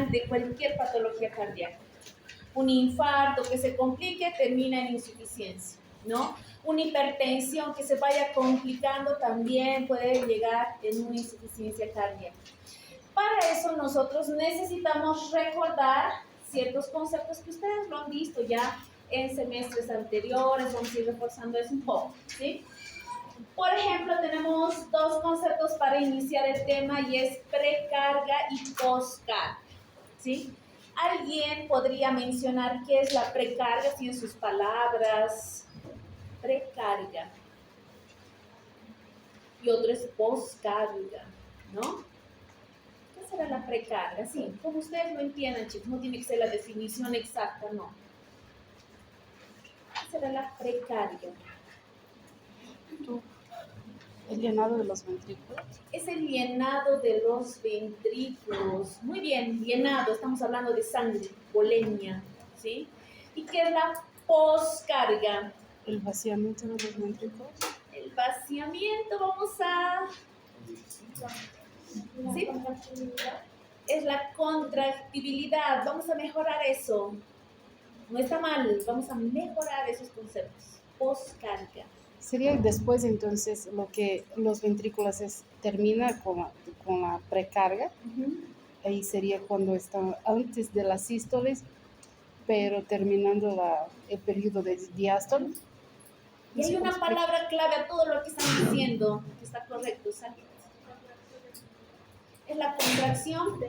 final de cualquier patología cardíaca. Un infarto que se complique termina en insuficiencia, ¿no? Una hipertensión que se vaya complicando también puede llegar en una insuficiencia cardíaca. Para eso nosotros necesitamos recordar ciertos conceptos que ustedes lo han visto ya en semestres anteriores, vamos a ir reforzando eso un poco, ¿sí? Por ejemplo, tenemos dos conceptos para iniciar el tema y es precarga y poscarga, ¿sí? ¿Alguien podría mencionar qué es la precarga, así en sus palabras? Precarga. Y otro es poscarga, ¿no? ¿Qué será la precarga? Sí, como ustedes lo entiendan, chicos, no tiene que ser la definición exacta, no. ¿Qué será la precarga? ¿El llenado de los ventrículos? Es el llenado de los ventrículos. Muy bien, llenado, estamos hablando de sangre, volemia, ¿sí? ¿Y qué es la poscarga? ¿El vaciamiento de los ventrículos? El vaciamiento, vamos a... ¿Sí? Es la contractibilidad, vamos a mejorar eso. No está mal, vamos a mejorar esos conceptos. Poscarga. Sería después entonces lo que los ventrículos termina con la precarga. Ahí sería cuando está antes de las sístoles, pero terminando el periodo de diástole. Y hay una palabra clave a todo lo que están diciendo, que está correcto, ¿sabes? Es la contracción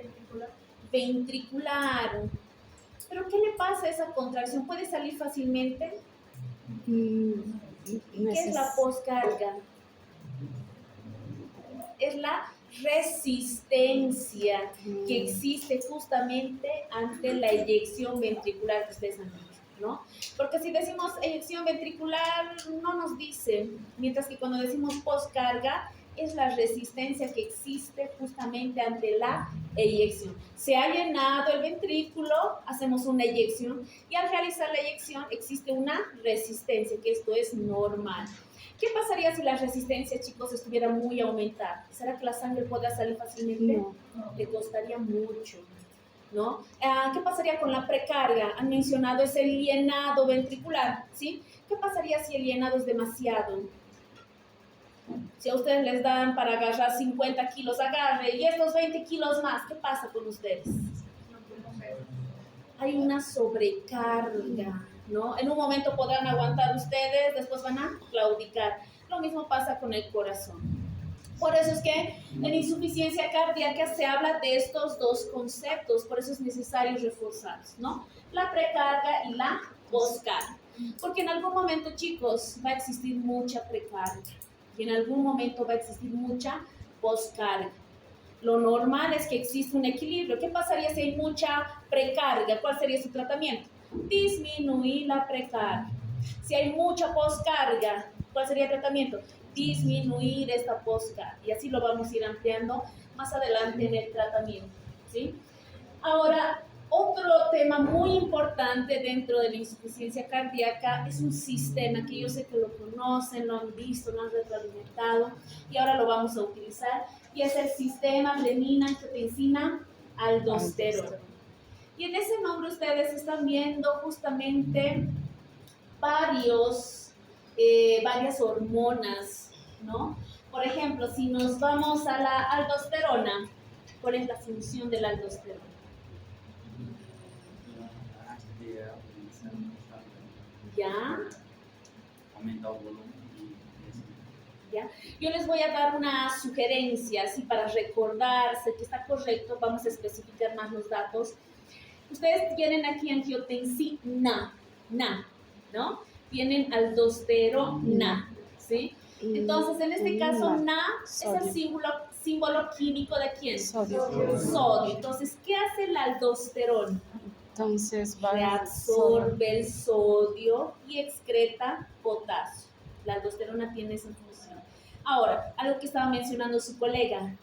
ventricular. ¿Pero qué le pasa a esa contracción? ¿Puede salir fácilmente? ¿Qué es la poscarga? Es la resistencia que existe justamente ante la eyección ventricular que ustedes han dicho, ¿no? Porque si decimos eyección ventricular, no nos dice, mientras que cuando decimos poscarga, es la resistencia que existe justamente ante la eyección. Se ha llenado el ventrículo, hacemos una eyección y al realizar la eyección existe una resistencia, que esto es normal. ¿Qué pasaría si la resistencia, chicos, estuviera muy aumentada? ¿Será que la sangre podría salir fácilmente? No. Le costaría mucho, ¿no? ¿Qué pasaría con la precarga? Han mencionado ese llenado ventricular, ¿sí? ¿Qué pasaría si el llenado es demasiado? Si a ustedes les dan para agarrar 50 kilos, agarre, y estos 20 kilos más, ¿qué pasa con ustedes? Hay una sobrecarga, ¿no? En un momento podrán aguantar ustedes, después van a claudicar. Lo mismo pasa con el corazón. Por eso es que en insuficiencia cardíaca se habla de estos dos conceptos, por eso es necesario reforzarlos, ¿no? La precarga y la poscarga. Porque en algún momento, chicos, va a existir mucha precarga y en algún momento va a existir mucha poscarga. Lo normal es que existe un equilibrio. ¿Qué pasaría si hay mucha precarga? ¿Cuál sería su tratamiento? Disminuir la precarga. Si hay mucha poscarga, ¿cuál sería el tratamiento? Disminuir esta poscarga. Y así lo vamos a ir ampliando más adelante en el tratamiento, ¿sí? Ahora, otro tema muy importante dentro de la insuficiencia cardíaca es un sistema que yo sé que lo conocen, lo han visto, lo han retroalimentado y ahora lo vamos a utilizar y es el sistema renina, angiotensina, aldosterona. Y en ese nombre ustedes están viendo justamente varias hormonas, ¿no? Por ejemplo, si nos vamos a la aldosterona, ¿cuál es la función de la aldosterona? ¿Ya? Aumenta el volumen. ¿Ya? Yo les voy a dar una sugerencia, así para recordarse que está correcto, vamos a especificar más los datos. Ustedes tienen aquí angiotensina, ¿no? Tienen aldosterona, ¿sí? Entonces, en este caso, Na es el símbolo químico de ¿quién? Sodio. Sodio. Entonces, ¿qué hace la aldosterona? Entonces Reabsorbe el sodio y excreta potasio. La aldosterona tiene esa función. Ahora, algo que estaba mencionando su colega,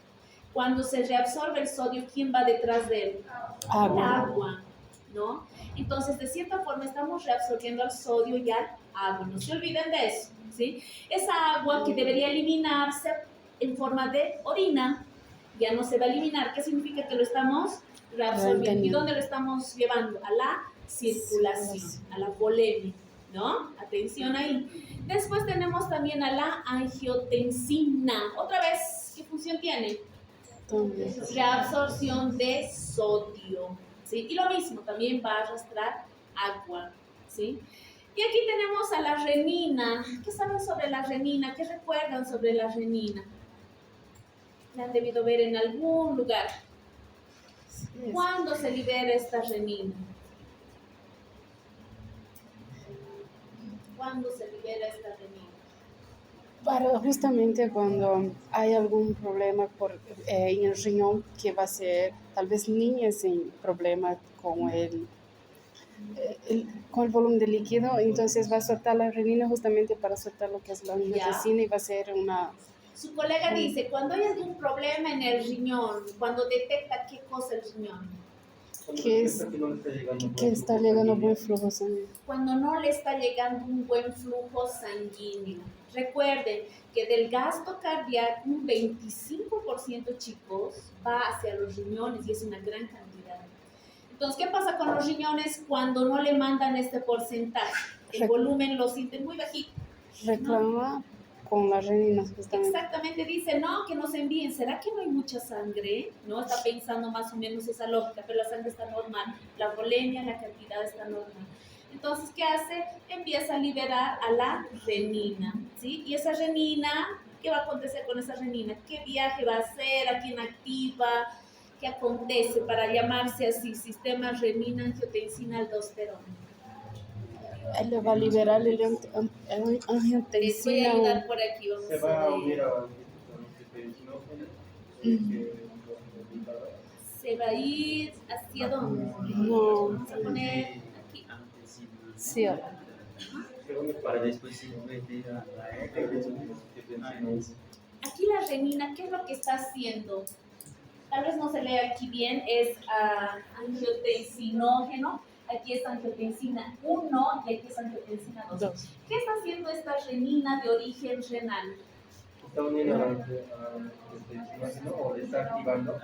cuando se reabsorbe el sodio, ¿quién va detrás de él? Agua. El agua, ¿no? Entonces, de cierta forma, estamos reabsorbiendo al sodio y al agua. No se olviden de eso, ¿sí? Esa agua que debería eliminarse en forma de orina, ya no se va a eliminar. ¿Qué significa que lo estamos reabsorbiendo. ¿Y Reabsorbiendo. dónde lo estamos llevando? A la circulación, a la volemia, ¿no? Atención ahí. Después tenemos también a la angiotensina. Otra vez, ¿qué función tiene? También. Reabsorción de sodio, ¿sí? Y lo mismo, también va a arrastrar agua, ¿sí? Y aquí tenemos a la renina. ¿Qué saben sobre la renina? ¿Qué recuerdan sobre la renina? La han debido ver en algún lugar. Sí, es. ¿Cuándo se libera esta renina? ¿Cuándo se libera esta renina? Para justamente cuando hay algún problema en el riñón, que va a ser tal vez niñas sin problema con el volumen de líquido, entonces va a soltar la renina justamente para soltar lo que es la angiotensina y va a ser una... Su colega dice, cuando hay algún problema en el riñón, cuando detecta qué cosa el riñón, que está llegando buen flujo sanguíneo. cuando no le está llegando un buen flujo sanguíneo. Recuerden que del gasto cardíaco un 25%, chicos, va hacia los riñones y es una gran cantidad. Entonces, ¿qué pasa con los riñones cuando no le mandan este porcentaje? El volumen lo sienten muy bajito. Reclama con las reninas justamente. Exactamente, dice, no, que nos envíen. ¿Será que no hay mucha sangre? No, está pensando más o menos esa lógica, pero la sangre está normal, la volemia, la cantidad está normal. Entonces, ¿qué hace? Empieza a liberar a la renina, ¿sí? Y esa renina, ¿qué va a acontecer con esa renina? ¿Qué viaje va a hacer? ¿A quién activa? ¿Qué acontece para llamarse así? Sistema renina-angiotensina-aldosterona. Él le va a liberar el Les voy a angiotensina. ayudar por aquí, vamos Se va a unir ver. a angiotensinogen. Se va a ir hacia dónde. No, Vamos a poner aquí. sí, Para después ir a Aquí la renina, ¿qué es lo que está haciendo? Tal vez no se lee aquí bien, es angiotensinógeno. Aquí es angiotensina 1 y aquí es angiotensina 2. dos. ¿Qué está haciendo esta renina de origen renal? Está uniendo a angiotensinogen o le está activando.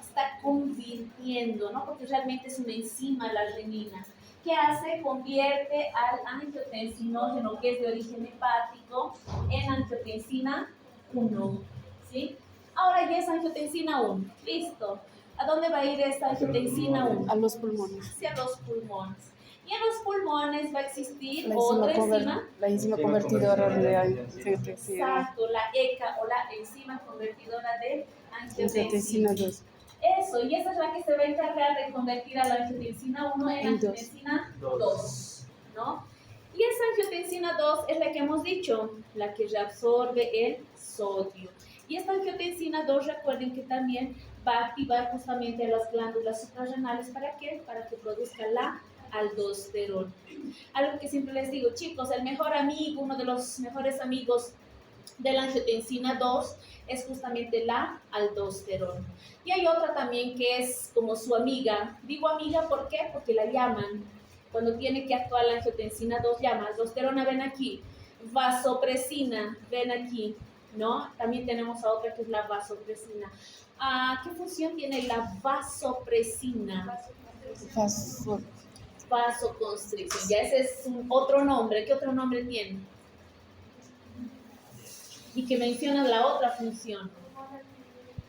Está convirtiendo, ¿no? Porque realmente es una enzima la renina. ¿Qué hace? Convierte al angiotensinógeno, que es de origen hepático, en angiotensina 1, ¿sí? Ahora ya es angiotensina 1, listo. ¿A dónde va a ir esta angiotensina 1? A los pulmones. Hacia los pulmones. Y en los pulmones va a existir La otra enzima, enzima. la enzima convertidora de angiotensina. Exacto, la ECA o la enzima convertidora de Angiotensina angiotensina. 2. Eso, y esa es la que se va a encargar de convertir a la angiotensina 1 en En dos. angiotensina 2, ¿no? Y esa angiotensina 2 es la que hemos dicho, la que reabsorbe el sodio. Y esta angiotensina 2, recuerden que también va a activar justamente a las glándulas suprarrenales. ¿Para qué? Para que produzca la aldosterona. Algo que siempre les digo, chicos, el mejor amigo, uno de los mejores amigos de la angiotensina 2 es justamente la aldosterona. Y hay otra también que es como su amiga. Digo amiga, ¿por qué? Porque la llaman. Cuando tiene que actuar la angiotensina 2, llama. Aldosterona, ven aquí. Vasopresina, ven aquí. ¿No? También tenemos a otra que es la vasopresina. ¿Qué función tiene la vasopresina? Vasoconstricción. Ya ese es otro nombre. ¿Qué otro nombre tiene? Y que menciona la otra función.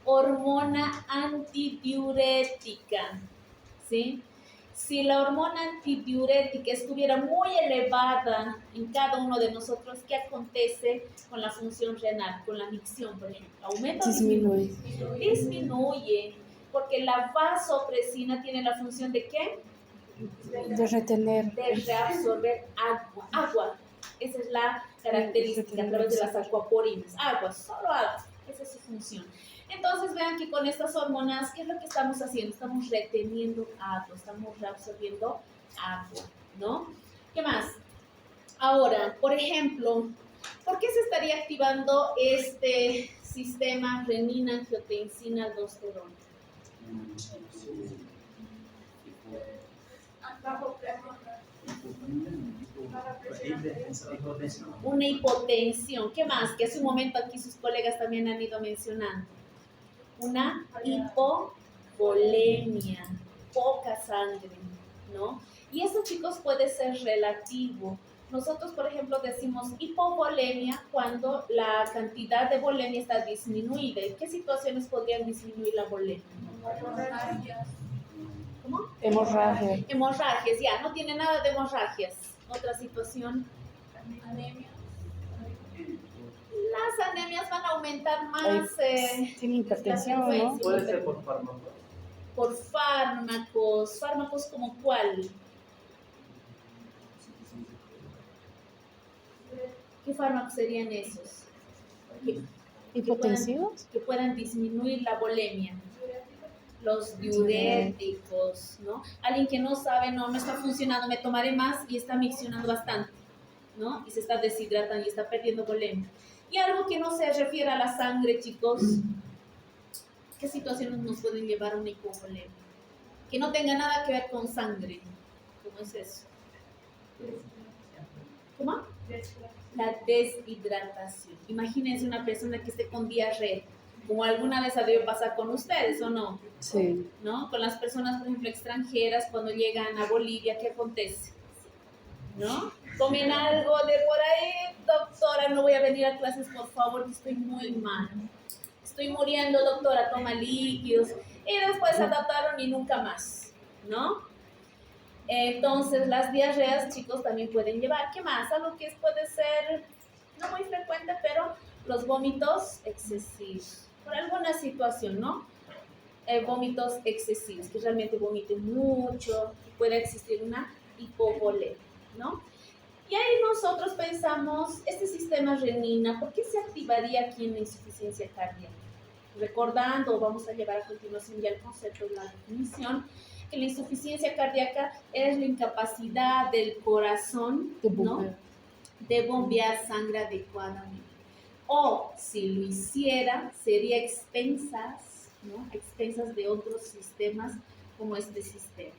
Hormona antidiurética, ¿sí? Si la hormona antidiurética estuviera muy elevada en cada uno de nosotros, ¿qué acontece con la función renal, con la micción, por ejemplo? ¿Aumenta o disminuye? Disminuye, porque la vasopresina tiene la función ¿de qué? De retener. De reabsorber agua. Agua. Esa es la característica a través de las acuaporinas. Agua, solo agua. Esa es su función. Entonces vean que con estas hormonas, ¿qué es lo que estamos haciendo? Estamos reteniendo agua, estamos reabsorbiendo agua, ¿no? ¿Qué más? Ahora, por ejemplo, ¿por qué se estaría activando este sistema renina-angiotensina-aldosterona? Una hipotensión. ¿Qué más? Que hace un momento aquí sus colegas también han ido mencionando. Una hipovolemia, poca sangre, ¿no? Y eso, chicos, puede ser relativo. Nosotros, por ejemplo, decimos hipovolemia cuando la cantidad de volemia está disminuida. ¿En qué situaciones podrían disminuir la volemia? ¿Cómo? Hemorragia. Hemorragias, ya, no tiene nada de hemorragias. Otra situación. Anemia. Las anemias van a aumentar más. Tiene hipertensión, la ¿no? frecuencia. Puede ser por fármacos. Por fármacos. ¿Fármacos como cuál? ¿Qué fármacos serían esos? ¿Hipotensivos? Que puedan disminuir la volemia. Los diuréticos, ¿no? Alguien que no sabe, no está funcionando, me tomaré más y está miccionando bastante, ¿no? Y se está deshidratando y está perdiendo volemia. Y algo que no se refiere a la sangre, chicos, ¿qué situaciones nos pueden llevar a una hipovolemia? Que no tenga nada que ver con sangre. ¿Cómo es eso? ¿Cómo? La deshidratación. Imagínense una persona que esté con diarrea, como alguna vez ha debido pasar con ustedes, ¿o no? Sí. ¿No? Con las personas, por ejemplo, extranjeras, cuando llegan a Bolivia, ¿qué acontece? ¿No? Comen algo de por ahí, doctora, no voy a venir a clases, por favor, que estoy muy mal. Estoy muriendo, doctora, toma líquidos. Y después se adaptaron y nunca más, ¿no? Entonces, las diarreas, chicos, también pueden llevar. ¿Qué más? Algo que puede ser no muy frecuente, pero los vómitos excesivos. Por alguna situación, ¿no? Vómitos excesivos, que realmente vomiten mucho, puede existir una hipovolemia, ¿no? Y ahí nosotros pensamos, este sistema renina, ¿por qué se activaría aquí en la insuficiencia cardíaca? Recordando, vamos a llevar a continuación ya el concepto de la definición, que la insuficiencia cardíaca es la incapacidad del corazón, ¿no?, de bombear sangre adecuadamente. O si lo hiciera, sería a expensas, ¿no?, a expensas de otros sistemas como este sistema,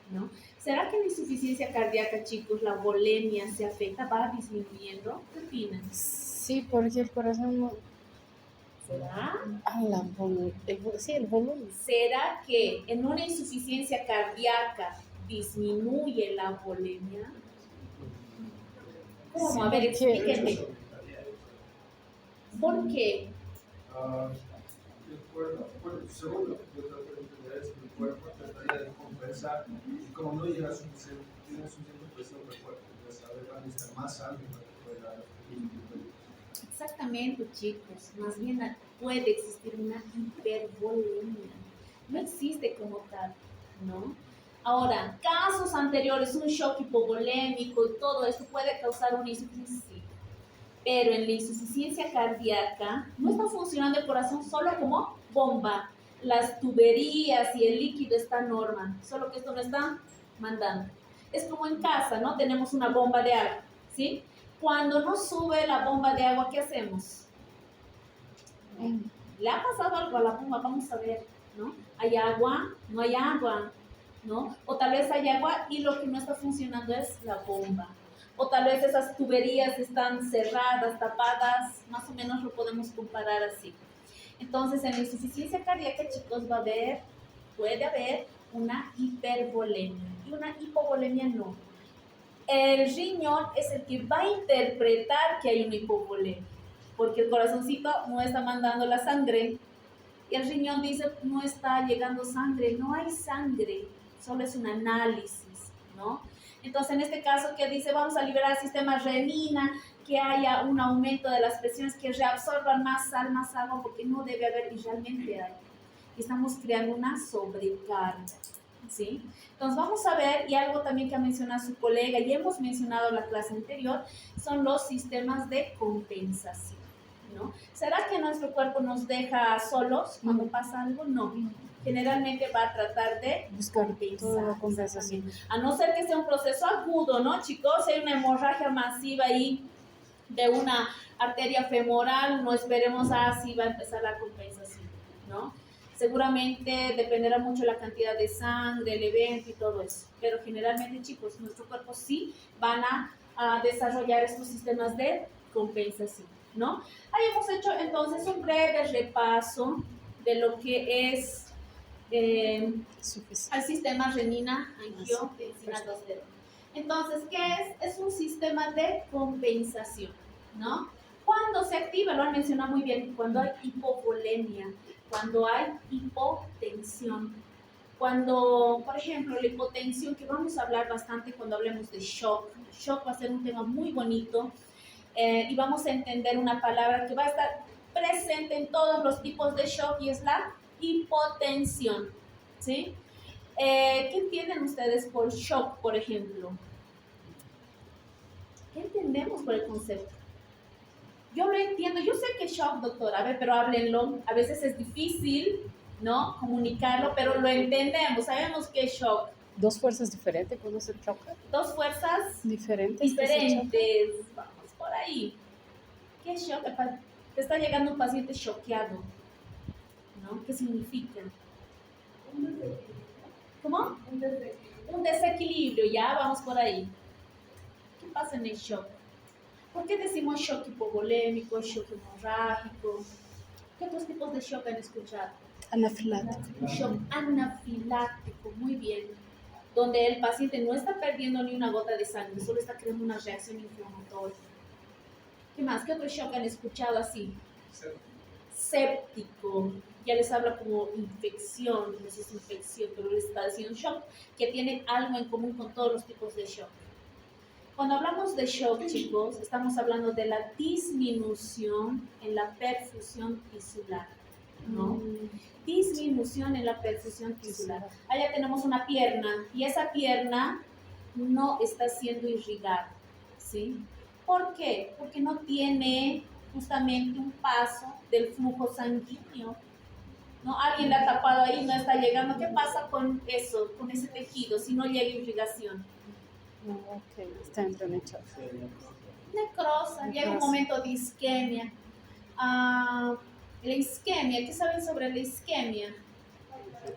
¿no? ¿Será que en la insuficiencia cardíaca, chicos, la volemia se afecta, va disminuyendo? ¿Qué opinan? Sí, porque el corazón no... ¿Será? Sí, el volumen. ¿Será que en una insuficiencia cardíaca disminuye la volemia? ¿Cómo? Sí, A ver, porque- explíquenme. ¿Por qué? El cuerpo, bueno, según lo que yo trato de entender es que el cuerpo trataría de compensar y como no llega a suficiente, tiene suficiente presión del cuerpo, ya sabe, van a necesitar más sangre para que pueda. Exactamente, chicos. Más bien puede existir una hipervolemia. No existe como tal, ¿no? Ahora, casos anteriores, un shock hipovolémico y todo esto puede causar una insuficiencia. Pero en la insuficiencia cardíaca no está funcionando el corazón solo como bomba. Las tuberías y el líquido están normal, solo que esto no está mandando. Es como en casa, ¿no? Tenemos una bomba de agua, ¿sí? Cuando no sube la bomba de agua, ¿qué hacemos? ¿Le ha pasado algo a la bomba? Vamos a ver, ¿no? ¿Hay agua? ¿No hay agua? ¿No? O tal vez hay agua y lo que no está funcionando es la bomba. O tal vez esas tuberías están cerradas, tapadas, más o menos lo podemos comparar así. Entonces, en la insuficiencia cardíaca, chicos, puede haber una hipervolemia y una hipovolemia no. El riñón es el que va a interpretar que hay una hipovolemia, porque el corazoncito no está mandando la sangre y el riñón dice no está llegando sangre, no hay sangre, solo es un análisis, ¿no? Entonces, en este caso, que dice vamos a liberar el sistema renina, que haya un aumento de las presiones, que reabsorban más sal, más agua, porque no debe haber y realmente hay. Estamos creando una sobrecarga, ¿sí? Entonces vamos a ver, y algo también que ha mencionado su colega, y hemos mencionado en la clase anterior, son los sistemas de compensación, ¿no? ¿Será que nuestro cuerpo nos deja solos cuando pasa algo? No. Generalmente va a tratar de Buscar compensar. toda la compensación. A no ser que sea un proceso agudo, ¿no, chicos? Si hay una hemorragia masiva ahí de una arteria femoral, no esperemos así va a empezar la compensación, ¿no? Seguramente dependerá mucho la cantidad de sangre, el evento y todo eso. Pero generalmente, chicos, nuestro cuerpo sí van a desarrollar estos sistemas de compensación, ¿no? Ahí hemos hecho entonces un breve repaso de lo que es Suficiente. al sistema renina-angiotensina-aldosterona. Entonces, ¿qué es? Es un sistema de compensación, ¿no? Cuando se activa, lo han mencionado muy bien, cuando hay hipovolemia, cuando hay hipotensión, cuando, por ejemplo, la hipotensión, que vamos a hablar bastante cuando hablemos de shock. Shock va a ser un tema muy bonito y vamos a entender una palabra que va a estar presente en todos los tipos de shock y es la hipotensión, ¿sí? ¿Qué entienden ustedes por shock, por ejemplo? ¿Qué entendemos por el concepto? Yo lo entiendo, yo sé que es shock, doctora, a ver, pero háblenlo. A veces es difícil, ¿no? Comunicarlo, pero lo entendemos, sabemos que es shock. Dos fuerzas diferentes cuando se chocan. Dos fuerzas Diferentes. que se diferentes, vamos por ahí. ¿Qué es shock? Te está llegando un paciente choqueado, ¿no? ¿Qué significa? ¿Cómo? Un desequilibrio, ya vamos por ahí. ¿Qué pasa en el shock? ¿Por qué decimos shock hipovolémico, shock hemorrágico? ¿Qué otros tipos de shock han escuchado? Anafilático. Shock anafiláctico, muy bien. Donde el paciente no está perdiendo ni una gota de sangre, solo está creando una reacción inflamatoria. ¿Qué más? ¿Qué otro shock han escuchado así? Séptico. Ya les habla como infección, no sé si es infección, pero les está diciendo shock, que tienen algo en común con todos los tipos de shock. Cuando hablamos de shock, chicos, estamos hablando de la disminución en la perfusión tisular, ¿no? Disminución en la perfusión tisular. Allá tenemos una pierna y esa pierna no está siendo irrigada, ¿sí? ¿Por qué? Porque no tiene justamente un paso del flujo sanguíneo, ¿no? Alguien la ha tapado ahí, no está llegando. ¿Qué pasa con eso, con ese tejido, si no llega irrigación? No, ok, está entrando en shock. Necrosa, llega un momento de isquemia. La isquemia, ¿qué saben sobre la isquemia?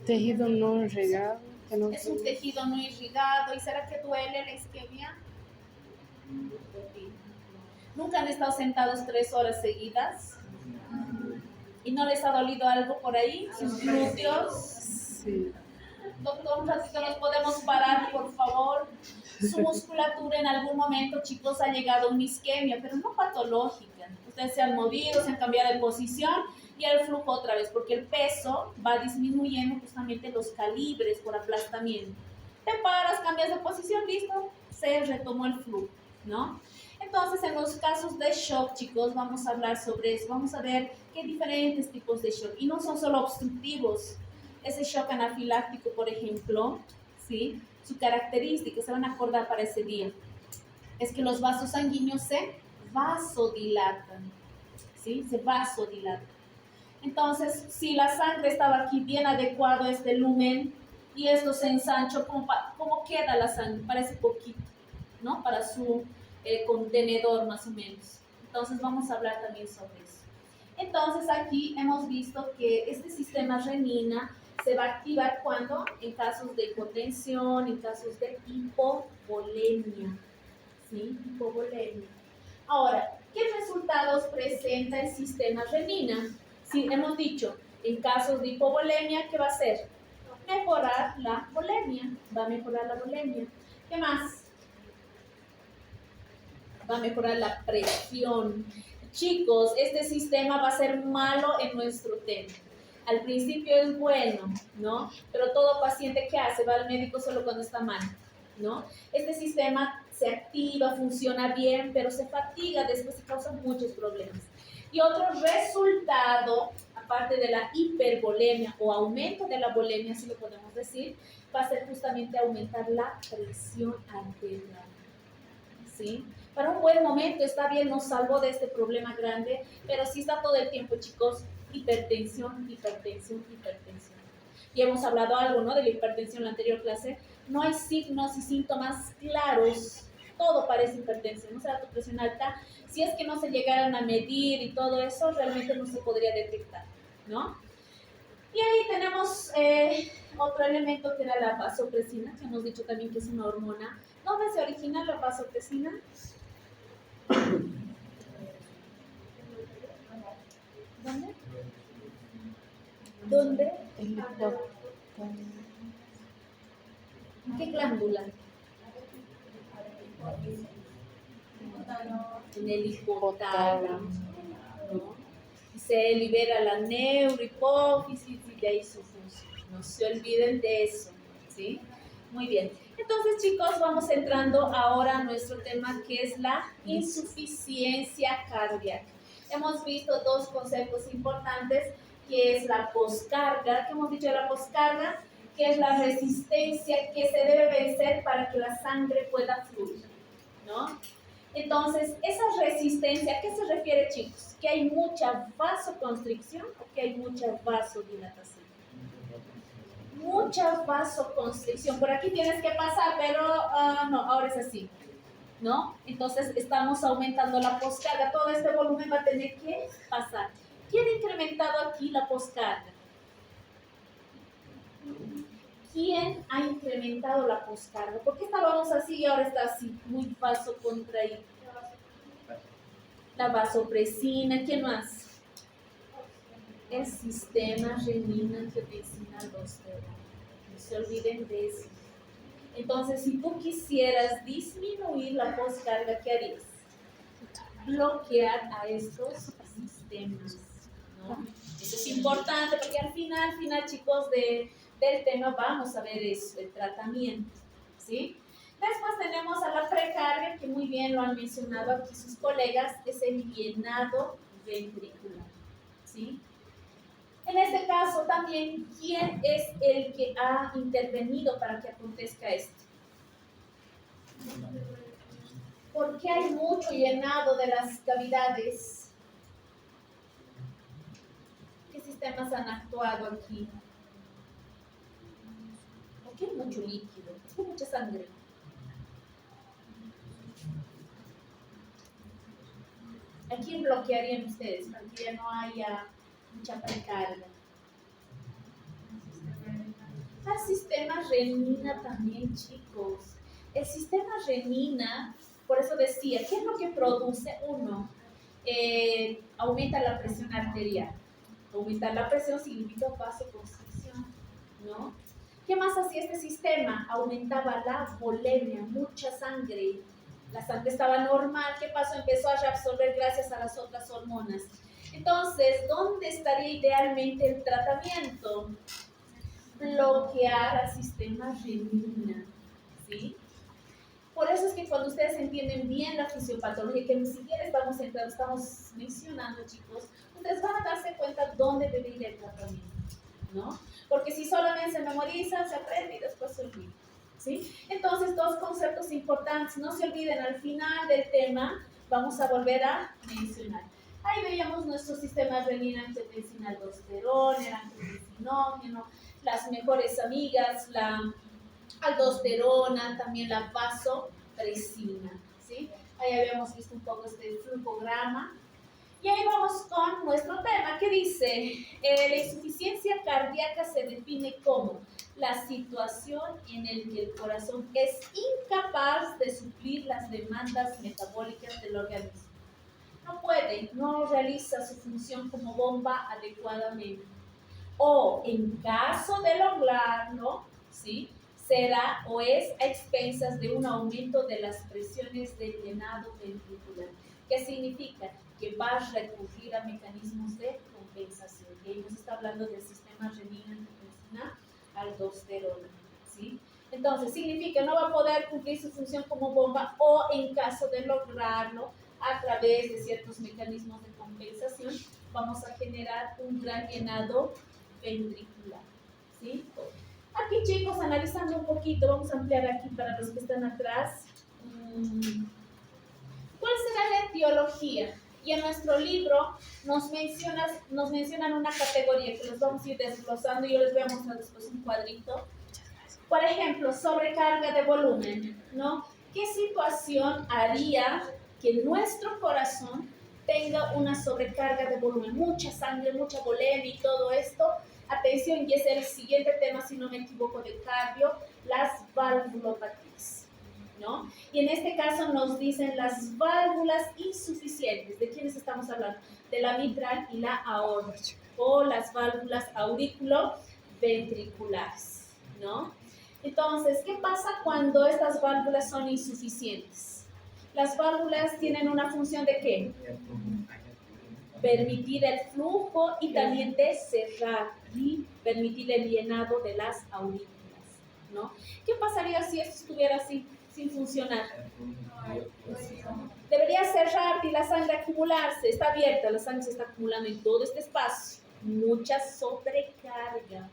Tejido no irrigado. Que no Es un tejido no irrigado. ¿Y será que duele la isquemia? ¿Nunca han estado sentados 3 horas seguidas? ¿Y no les ha dolido algo por ahí? ¿Sus glúteos? Sí. Doctor, un ratito nos podemos parar, por favor. Su musculatura en algún momento, chicos, ha llegado a una isquemia, pero no patológica. Ustedes se han movido, se han cambiado de posición y el flujo otra vez, porque el peso va disminuyendo justamente los calibres por aplastamiento. Te paras, cambias de posición, listo, se retomó el flujo, ¿no? Entonces, en los casos de shock, chicos, vamos a hablar sobre eso. Vamos a ver qué diferentes tipos de shock. Y no son solo obstructivos. Ese shock anafiláctico, por ejemplo, ¿sí? Su característica, se van a acordar para ese día, es que los vasos sanguíneos se vasodilatan, ¿sí? Se vasodilatan. Entonces, si la sangre estaba aquí bien adecuado a este lumen y esto se ensanchó, ¿cómo queda la sangre? Parece poquito, ¿no? Para su contenedor más o menos. Entonces, vamos a hablar también sobre eso. Entonces, aquí hemos visto que este sistema renina se va a activar cuando, en casos de hipotensión, en casos de hipovolemia, ¿sí? Hipovolemia. Ahora, ¿qué resultados presenta el sistema renina? Sí, hemos dicho, en casos de hipovolemia, ¿qué va a hacer? Mejorar la volemia, va a mejorar la volemia. ¿Qué más? Va a mejorar la presión. Chicos, este sistema va a ser malo en nuestro tema. Al principio es bueno, ¿no? Pero todo paciente que hace va al médico solo cuando está mal, ¿no? Este sistema se activa, funciona bien, pero se fatiga después y causa muchos problemas. Y otro resultado, aparte de la hipervolemia o aumento de la volemia, si lo podemos decir, va a ser justamente aumentar la presión arterial, ¿sí? Para un buen momento está bien, nos salvó de este problema grande, pero sí está todo el tiempo, chicos, hipertensión, hipertensión, hipertensión. Y hemos hablado algo, ¿no? De la hipertensión en la anterior clase. No hay signos y síntomas claros. Todo parece hipertensión, ¿no? O sea, tu presión alta, si es que no se llegaran a medir y todo eso, realmente no se podría detectar, ¿no? Y ahí tenemos otro elemento que era la vasopresina, que hemos dicho también que es una hormona. ¿Dónde se origina la vasopresina? ¿Dónde? ¿Dónde? ¿Qué glándula? En el hipotálamo, ¿no? Se libera la neurohipófisis y de ahí su función. No se olviden de eso, ¿sí? Muy bien. Entonces, chicos, vamos entrando ahora a nuestro tema, que es la insuficiencia cardíaca. Hemos visto dos conceptos importantes, que es la poscarga. ¿Qué hemos dicho de la poscarga? Que es la resistencia que se debe vencer para que la sangre pueda fluir, ¿no? Entonces, esa resistencia, ¿a qué se refiere, chicos? ¿Que hay mucha vasoconstricción o que hay mucha vasodilatación? Mucha vasoconstricción. Por aquí tienes que pasar, pero no, ahora es así, ¿no? Entonces, estamos aumentando la poscarga. Todo este volumen va a tener que pasar. ¿Quién ha incrementado aquí la poscarga? ¿Quién ha incrementado la poscarga? ¿Por qué estábamos así y ahora está así, muy vasocontraído? La vasopresina. ¿Quién más? El sistema renina-angiotensina-aldosterona. No se olviden de eso. Entonces, si tú quisieras disminuir la poscarga, ¿qué harías? Bloquear a estos sistemas, ¿no? Eso es importante porque al final, chicos, del tema vamos a ver eso, el tratamiento, ¿sí? Después tenemos a la precarga, que muy bien lo han mencionado aquí sus colegas, es el llenado ventricular, ¿sí? En este caso también, ¿quién es el que ha intervenido para que acontezca esto? ¿Por qué hay mucho llenado de las cavidades? ¿Qué sistemas han actuado aquí? ¿Por qué hay mucho líquido? ¿Por qué hay mucha sangre? ¿A quién bloquearían ustedes para que ya no haya mucha precarga? Al sistema renina también, chicos. El sistema renina, por eso decía, ¿qué es lo que produce? Uno, aumenta la presión arterial. Aumentar la presión significa vasoconstricción, ¿no? ¿Qué más hacía este sistema? Aumentaba la volemia, mucha sangre. La sangre estaba normal. ¿Qué pasó? Empezó a reabsorber gracias a las otras hormonas. Entonces, ¿dónde estaría idealmente el tratamiento? Bloquear al sistema renina, ¿sí? Por eso es que cuando ustedes entienden bien la fisiopatología, que ni siquiera estamos mencionando, chicos, ustedes van a darse cuenta dónde debe ir el tratamiento, ¿no? Porque si solamente se memorizan, se aprende y después se olvida, ¿sí? Entonces, dos conceptos importantes, no se olviden, al final del tema vamos a volver a mencionar. Ahí veíamos nuestro sistema renina-angiotensina-aldosterona, el angiotensinógeno, las mejores amigas, la aldosterona, también la vasopresina, ¿sí? Ahí habíamos visto un poco este flujograma. Y ahí vamos con nuestro tema, que dice, la insuficiencia cardíaca se define como la situación en la que el corazón es incapaz de suplir las demandas metabólicas del organismo. No puede, no realiza su función como bomba adecuadamente. O en caso de lograrlo, ¿sí?, será o es a expensas de un aumento de las presiones del llenado ventricular. ¿Qué significa? Que va a recurrir a mecanismos de compensación. Y ahí nos está hablando del sistema renina-angiotensina-aldosterona, ¿sí? Entonces, significa que no va a poder cumplir su función como bomba, o en caso de lograrlo, a través de ciertos mecanismos de compensación, vamos a generar un gran llenado ventricular, ¿sí? Aquí, chicos, analizando un poquito, vamos a ampliar aquí para los que están atrás. ¿Cuál será la etiología? Y en nuestro libro nos mencionan una categoría que los vamos a ir desglosando y yo les voy a mostrar después un cuadrito. Por ejemplo, sobrecarga de volumen, ¿no? ¿Qué situación haría que nuestro corazón tenga una sobrecarga de volumen? Mucha sangre, mucha volemia y todo esto. Atención, y es el siguiente tema, si no me equivoco, de cardio, las valvulopatías, ¿no? Y en este caso nos dicen las válvulas insuficientes. ¿De quiénes estamos hablando? De la mitral y la aórtica, o las válvulas auriculoventriculares, ventriculares, ¿no? Entonces, ¿qué pasa cuando estas válvulas son insuficientes? Las válvulas tienen una función de ¿qué? Permitir el flujo y también de cerrar y permitir el llenado de las aurículas, ¿no? ¿Qué pasaría si esto estuviera así, sin funcionar? Debería cerrar y la sangre acumularse, está abierta, la sangre se está acumulando en todo este espacio, mucha sobrecarga.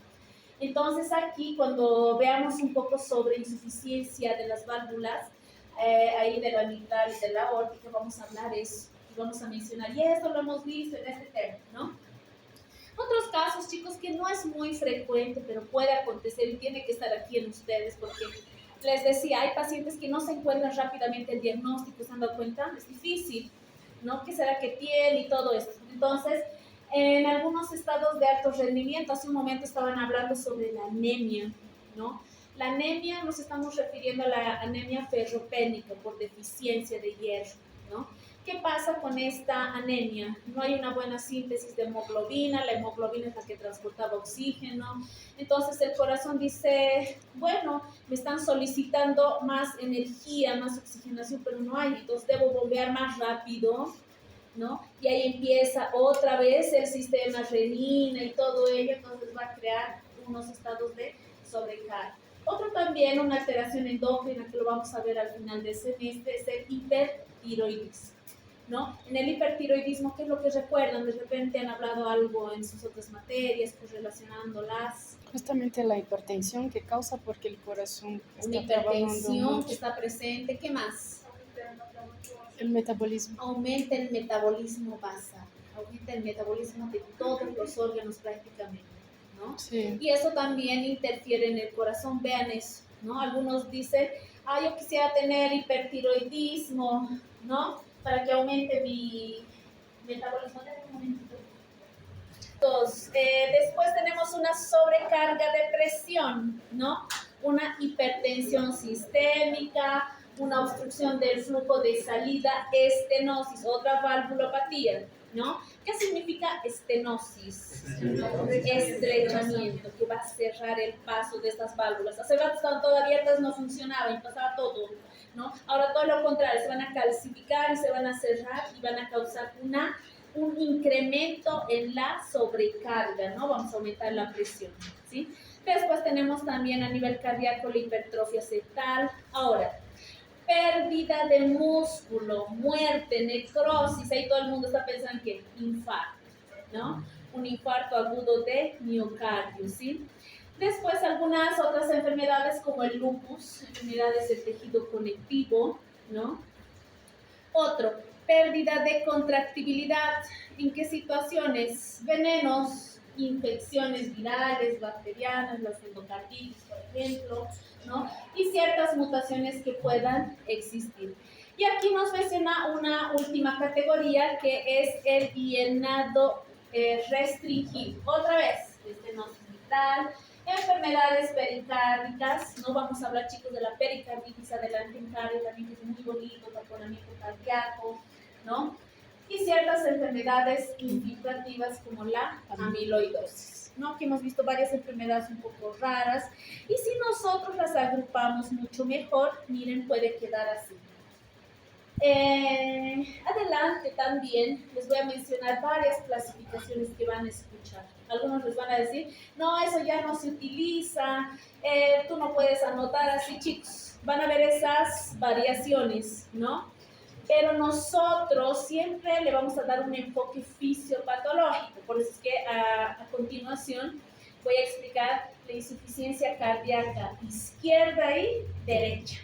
Entonces aquí cuando veamos un poco sobre insuficiencia de las válvulas, ahí de la mitral y de la aórtica, vamos a hablar eso, y vamos a mencionar, y esto lo hemos visto en este tema, ¿no? Otros casos, chicos, que no es muy frecuente, pero puede acontecer y tiene que estar aquí en ustedes, porque les decía, hay pacientes que no se encuentran rápidamente el diagnóstico, ¿se han dado cuenta? Es difícil, ¿no? ¿Qué será que tiene y todo esto? Entonces, en algunos estados de alto rendimiento, hace un momento estaban hablando sobre la anemia, ¿no? La anemia, nos estamos refiriendo a la anemia ferropénica por deficiencia de hierro, ¿no? ¿Qué pasa con esta anemia? No hay una buena síntesis de hemoglobina, la hemoglobina es la que transportaba oxígeno, entonces el corazón dice, bueno, me están solicitando más energía, más oxigenación, pero no hay, entonces debo bombear más rápido, ¿no? Y ahí empieza otra vez el sistema renina y todo ello, entonces va a crear unos estados de sobrecarga. Otro también, una alteración endocrina que lo vamos a ver al final del semestre, es el hipertiroidismo, ¿no? En el hipertiroidismo, ¿qué es lo que recuerdan? De repente han hablado algo en sus otras materias, pues relacionándolas. Justamente la hipertensión que causa porque el corazón Una está trabajando hipertensión mucho. que está presente, ¿qué más? El metabolismo. Aumenta el metabolismo basal, aumenta el metabolismo de todos los órganos prácticamente, ¿no? Sí. Y eso también interfiere en el corazón, vean eso, ¿no? Algunos dicen, yo quisiera tener hipertiroidismo, ¿no? Para que aumente mi metabolismo. Un momentito. Entonces, después tenemos una sobrecarga de presión, ¿no? Una hipertensión sistémica, una obstrucción del flujo de salida, estenosis, otra valvulopatía, ¿no? ¿Qué significa estenosis? Estrechamiento, que va a cerrar el paso de estas válvulas. Hace rato estaban todas abiertas, no funcionaba y pasaba todo, ¿no? Ahora todo lo contrario, se van a calcificar y se van a cerrar y van a causar un incremento en la sobrecarga, ¿no? Vamos a aumentar la presión, ¿sí? Después tenemos también a nivel cardíaco la hipertrofia septal. Ahora, pérdida de músculo, muerte, necrosis, ahí todo el mundo está pensando que infarto, ¿no? Un infarto agudo de miocardio, ¿sí? Después algunas otras enfermedades como el lupus, enfermedades del tejido conectivo, ¿no? Otro, pérdida de contractibilidad. ¿En qué situaciones? Venenos, infecciones virales, bacterianas, las endocarditis, por ejemplo, ¿no? Y ciertas mutaciones que puedan existir. Y aquí nos menciona una última categoría que es el llenado restringido. Otra vez, estenosis vital, enfermedades pericárdicas, no vamos a hablar, chicos, de la pericarditis adelante en cardio, también que es muy bonito, taponamiento cardíaco, ¿no? Y ciertas enfermedades infiltrativas como la amiloidosis, ¿no? Que hemos visto varias enfermedades un poco raras, y si nosotros las agrupamos mucho mejor, miren, puede quedar así. Adelante también les voy a mencionar varias clasificaciones que van a escuchar. Algunos les van a decir, no, eso ya no se utiliza, tú no puedes anotar así, chicos. Van a ver esas variaciones, ¿no? Pero nosotros siempre le vamos a dar un enfoque fisiopatológico. Por eso es que a continuación voy a explicar la insuficiencia cardíaca izquierda y derecha,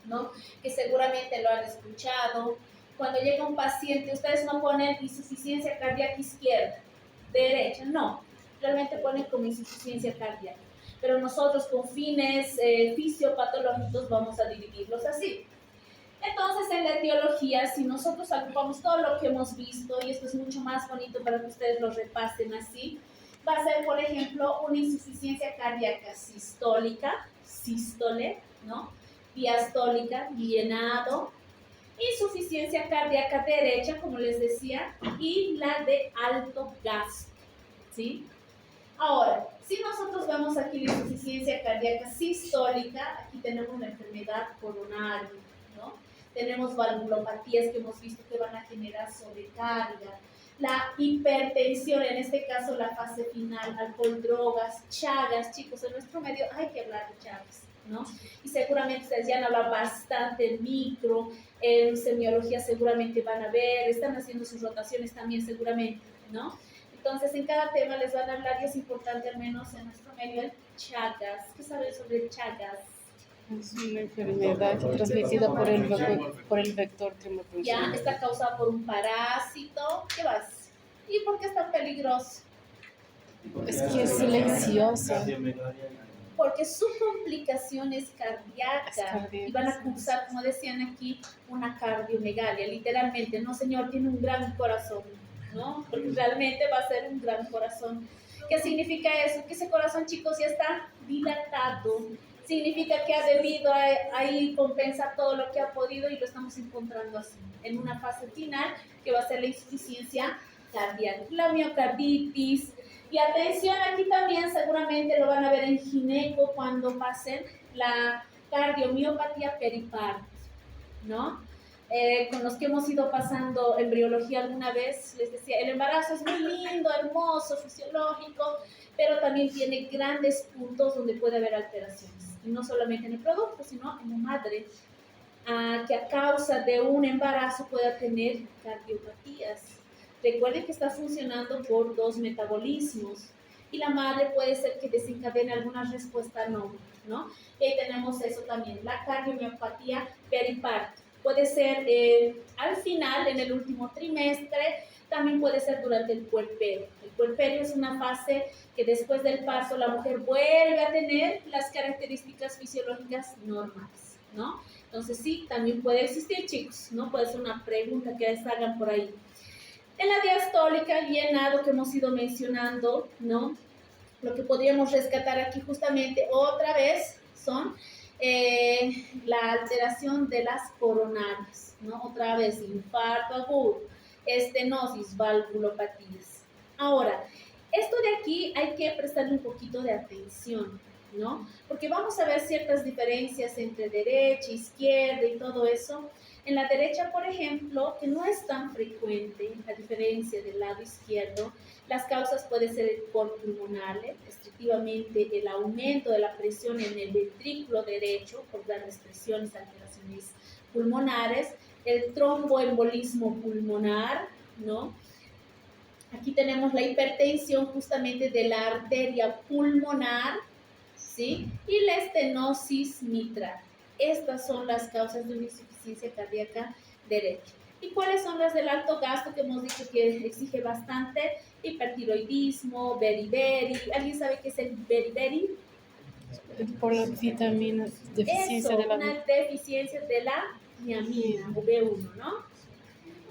¿no? Que seguramente lo han escuchado. Cuando llega un paciente, ustedes no ponen insuficiencia cardíaca izquierda, derecha, no. Realmente ponen como insuficiencia cardíaca. Pero nosotros con fines fisiopatológicos vamos a dividirlos así. Entonces, en la etiología, si nosotros agrupamos todo lo que hemos visto, y esto es mucho más bonito para que ustedes lo repasen así, va a ser, por ejemplo, una insuficiencia cardíaca sistólica, sístole, ¿no? Diastólica, llenado, insuficiencia cardíaca derecha, como les decía, y la de alto gasto, ¿sí? Ahora, si nosotros vemos aquí la insuficiencia cardíaca sistólica, aquí tenemos una enfermedad coronaria, ¿no? Tenemos valvulopatías que hemos visto que van a generar sobrecarga, la hipertensión, en este caso la fase final, alcohol, drogas, Chagas, chicos, en nuestro medio hay que hablar de Chagas, ¿no? Y seguramente ustedes ya han hablado bastante en micro, en semiología seguramente van a ver, están haciendo sus rotaciones también seguramente, ¿no? Entonces, en cada tema les van a hablar y es importante, al menos en nuestro medio, el Chagas. ¿Qué saben sobre el Chagas? Es una enfermedad transmitida por el vector Ya, trimotransmisión. está causada por un parásito. ¿Qué más? ¿Y por qué es tan peligroso? Es que es silencioso. Porque su complicación es Es cardíaca cardíaca, y van a sí. cursar, como decían aquí, una cardiomegalia. Literalmente, no señor, tiene un gran corazón, ¿no? Porque realmente va a ser un gran corazón. ¿Qué significa eso? Que ese corazón, chicos, ya está dilatado. Significa que ha debido ahí compensar todo lo que ha podido y lo estamos encontrando así, en una fase final que va a ser la insuficiencia cardíaca, la miocarditis. Y atención, aquí también seguramente lo van a ver en gineco cuando pasen la cardiomiopatía periparto, ¿no? Con los que hemos ido pasando embriología alguna vez, les decía, el embarazo es muy lindo, hermoso, fisiológico, pero también tiene grandes puntos donde puede haber alteraciones. Y no solamente en el producto, sino en la madre, que a causa de un embarazo pueda tener cardiopatías. Recuerden que está funcionando por dos metabolismos y la madre puede ser que desencadene alguna respuesta no, ¿no? Y ahí tenemos eso también, la cardiomiopatía periparto. Puede ser al final, en el último trimestre, también puede ser durante el puerperio. El puerperio es una fase que después del parto la mujer vuelve a tener las características fisiológicas normales, ¿no? Entonces sí, también puede existir, chicos, ¿no? Puede ser una pregunta que les hagan por ahí. En la diastólica, llenado que hemos ido mencionando, ¿no? Lo que podríamos rescatar aquí justamente otra vez son la alteración de las coronarias, ¿no? Otra vez, infarto agudo, estenosis, valvulopatías. Ahora, esto de aquí hay que prestarle un poquito de atención, ¿no? Porque vamos a ver ciertas diferencias entre derecha, izquierda y todo eso. En la derecha, por ejemplo, que no es tan frecuente, a diferencia del lado izquierdo, las causas pueden ser por pulmonales, restrictivamente el aumento de la presión en el ventrículo derecho por grandes presiones, alteraciones pulmonares, el tromboembolismo pulmonar, ¿no? Aquí tenemos la hipertensión justamente de la arteria pulmonar, ¿sí? Y la estenosis mitral. Estas son las causas de una insuficiencia cardíaca derecha. ¿Y cuáles son las del alto gasto que hemos dicho que exige bastante? Hipertiroidismo, beriberi. ¿Alguien sabe qué es el beriberi? Por la vitamina, deficiencia Eso, de la una deficiencia de la tiamina, o B1, ¿no?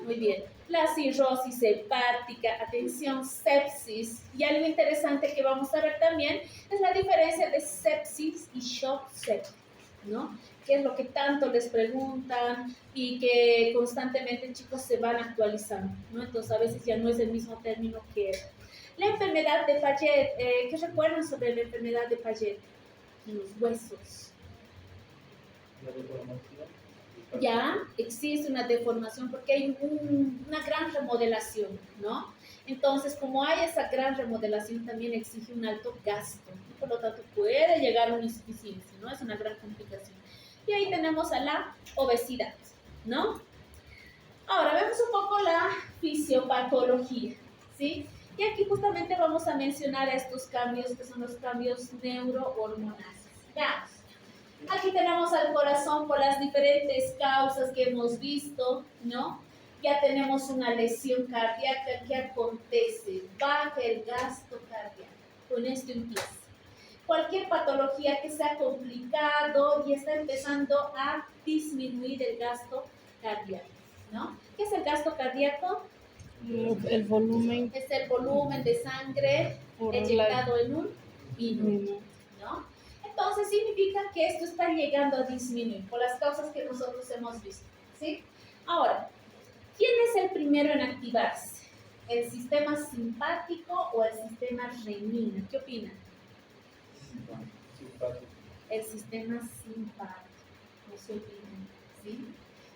Muy bien. La cirrosis hepática, atención, sepsis. Y algo interesante que vamos a ver también es la diferencia de sepsis y shock séptico, ¿no? Que es lo que tanto les preguntan y que constantemente, chicos, se van actualizando, ¿no? Entonces, a veces ya no es el mismo término que era. La enfermedad de Paget, ¿qué recuerdan sobre la enfermedad de Paget? En los huesos. Ya existe una deformación porque hay una gran remodelación, ¿no? Entonces, como hay esa gran remodelación, también exige un alto gasto, ¿no? Por lo tanto, puede llegar a una insuficiencia, ¿no? Es una gran complicación. Y ahí tenemos a la obesidad, ¿no? Ahora, vemos un poco la fisiopatología, ¿sí? Y aquí justamente vamos a mencionar estos cambios que son los cambios neurohormonales. Veamos. Aquí tenemos al corazón por las diferentes causas que hemos visto, ¿no? Ya tenemos una lesión cardíaca que acontece, baja el gasto cardíaco. Con esto empieza. Cualquier patología que sea complicado y está empezando a disminuir el gasto cardíaco, ¿no? ¿Qué es el gasto cardíaco? el volumen Es el volumen de sangre eyectado en un minuto, ¿no? Entonces significa que esto está llegando a disminuir por las causas que nosotros hemos visto, ¿sí? Ahora, ¿quién es el primero en activarse? ¿El sistema simpático o el sistema renina? ¿Qué opinan? Simpático. El sistema simpático, no se olviden, ¿sí?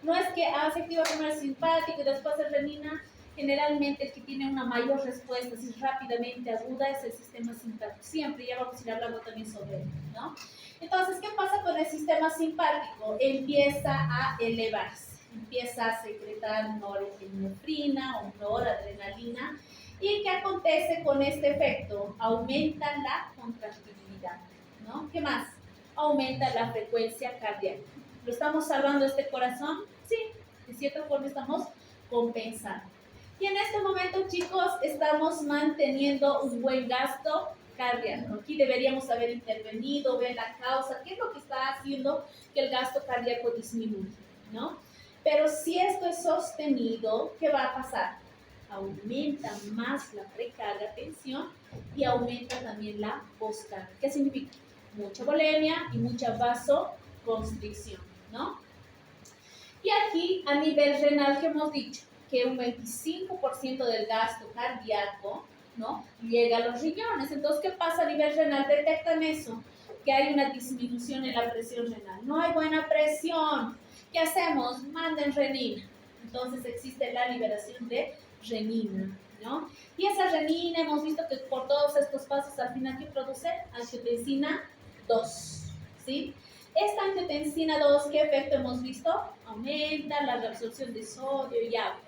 No es que se activa primero el simpático y después el renina. Generalmente el que tiene una mayor respuesta, así rápidamente aguda, es el sistema simpático. Siempre, ya vamos a ir hablando también sobre él, ¿no? Entonces, ¿qué pasa con el sistema simpático? Empieza a elevarse, empieza a secretar norepinefrina o noradrenalina. ¿Y qué acontece con este efecto? Aumenta la contractibilidad, ¿no? ¿Qué más? Aumenta la frecuencia cardíaca. ¿Lo estamos salvando este corazón? Sí, de cierta forma estamos compensando. Y en este momento, chicos, estamos manteniendo un buen gasto cardíaco. Aquí deberíamos haber intervenido, ver la causa, qué es lo que está haciendo que el gasto cardíaco disminuya, ¿no? Pero si esto es sostenido, ¿qué va a pasar? Aumenta más la precarga, tensión, y aumenta también la poscarga. ¿Qué significa? Mucha volemia y mucha vasoconstricción, ¿no? Y aquí, a nivel renal, que hemos dicho que un 25% del gasto cardíaco, ¿no?, llega a los riñones. Entonces, ¿qué pasa a nivel renal? Detectan eso, que hay una disminución en la presión renal. No hay buena presión. ¿Qué hacemos? Manden renina. Entonces, existe la liberación de renina, ¿no? Y esa renina, hemos visto que por todos estos pasos, al final, ¿qué produce? Angiotensina 2, ¿sí? Esta angiotensina 2, ¿qué efecto hemos visto? Aumenta la reabsorción de sodio y agua,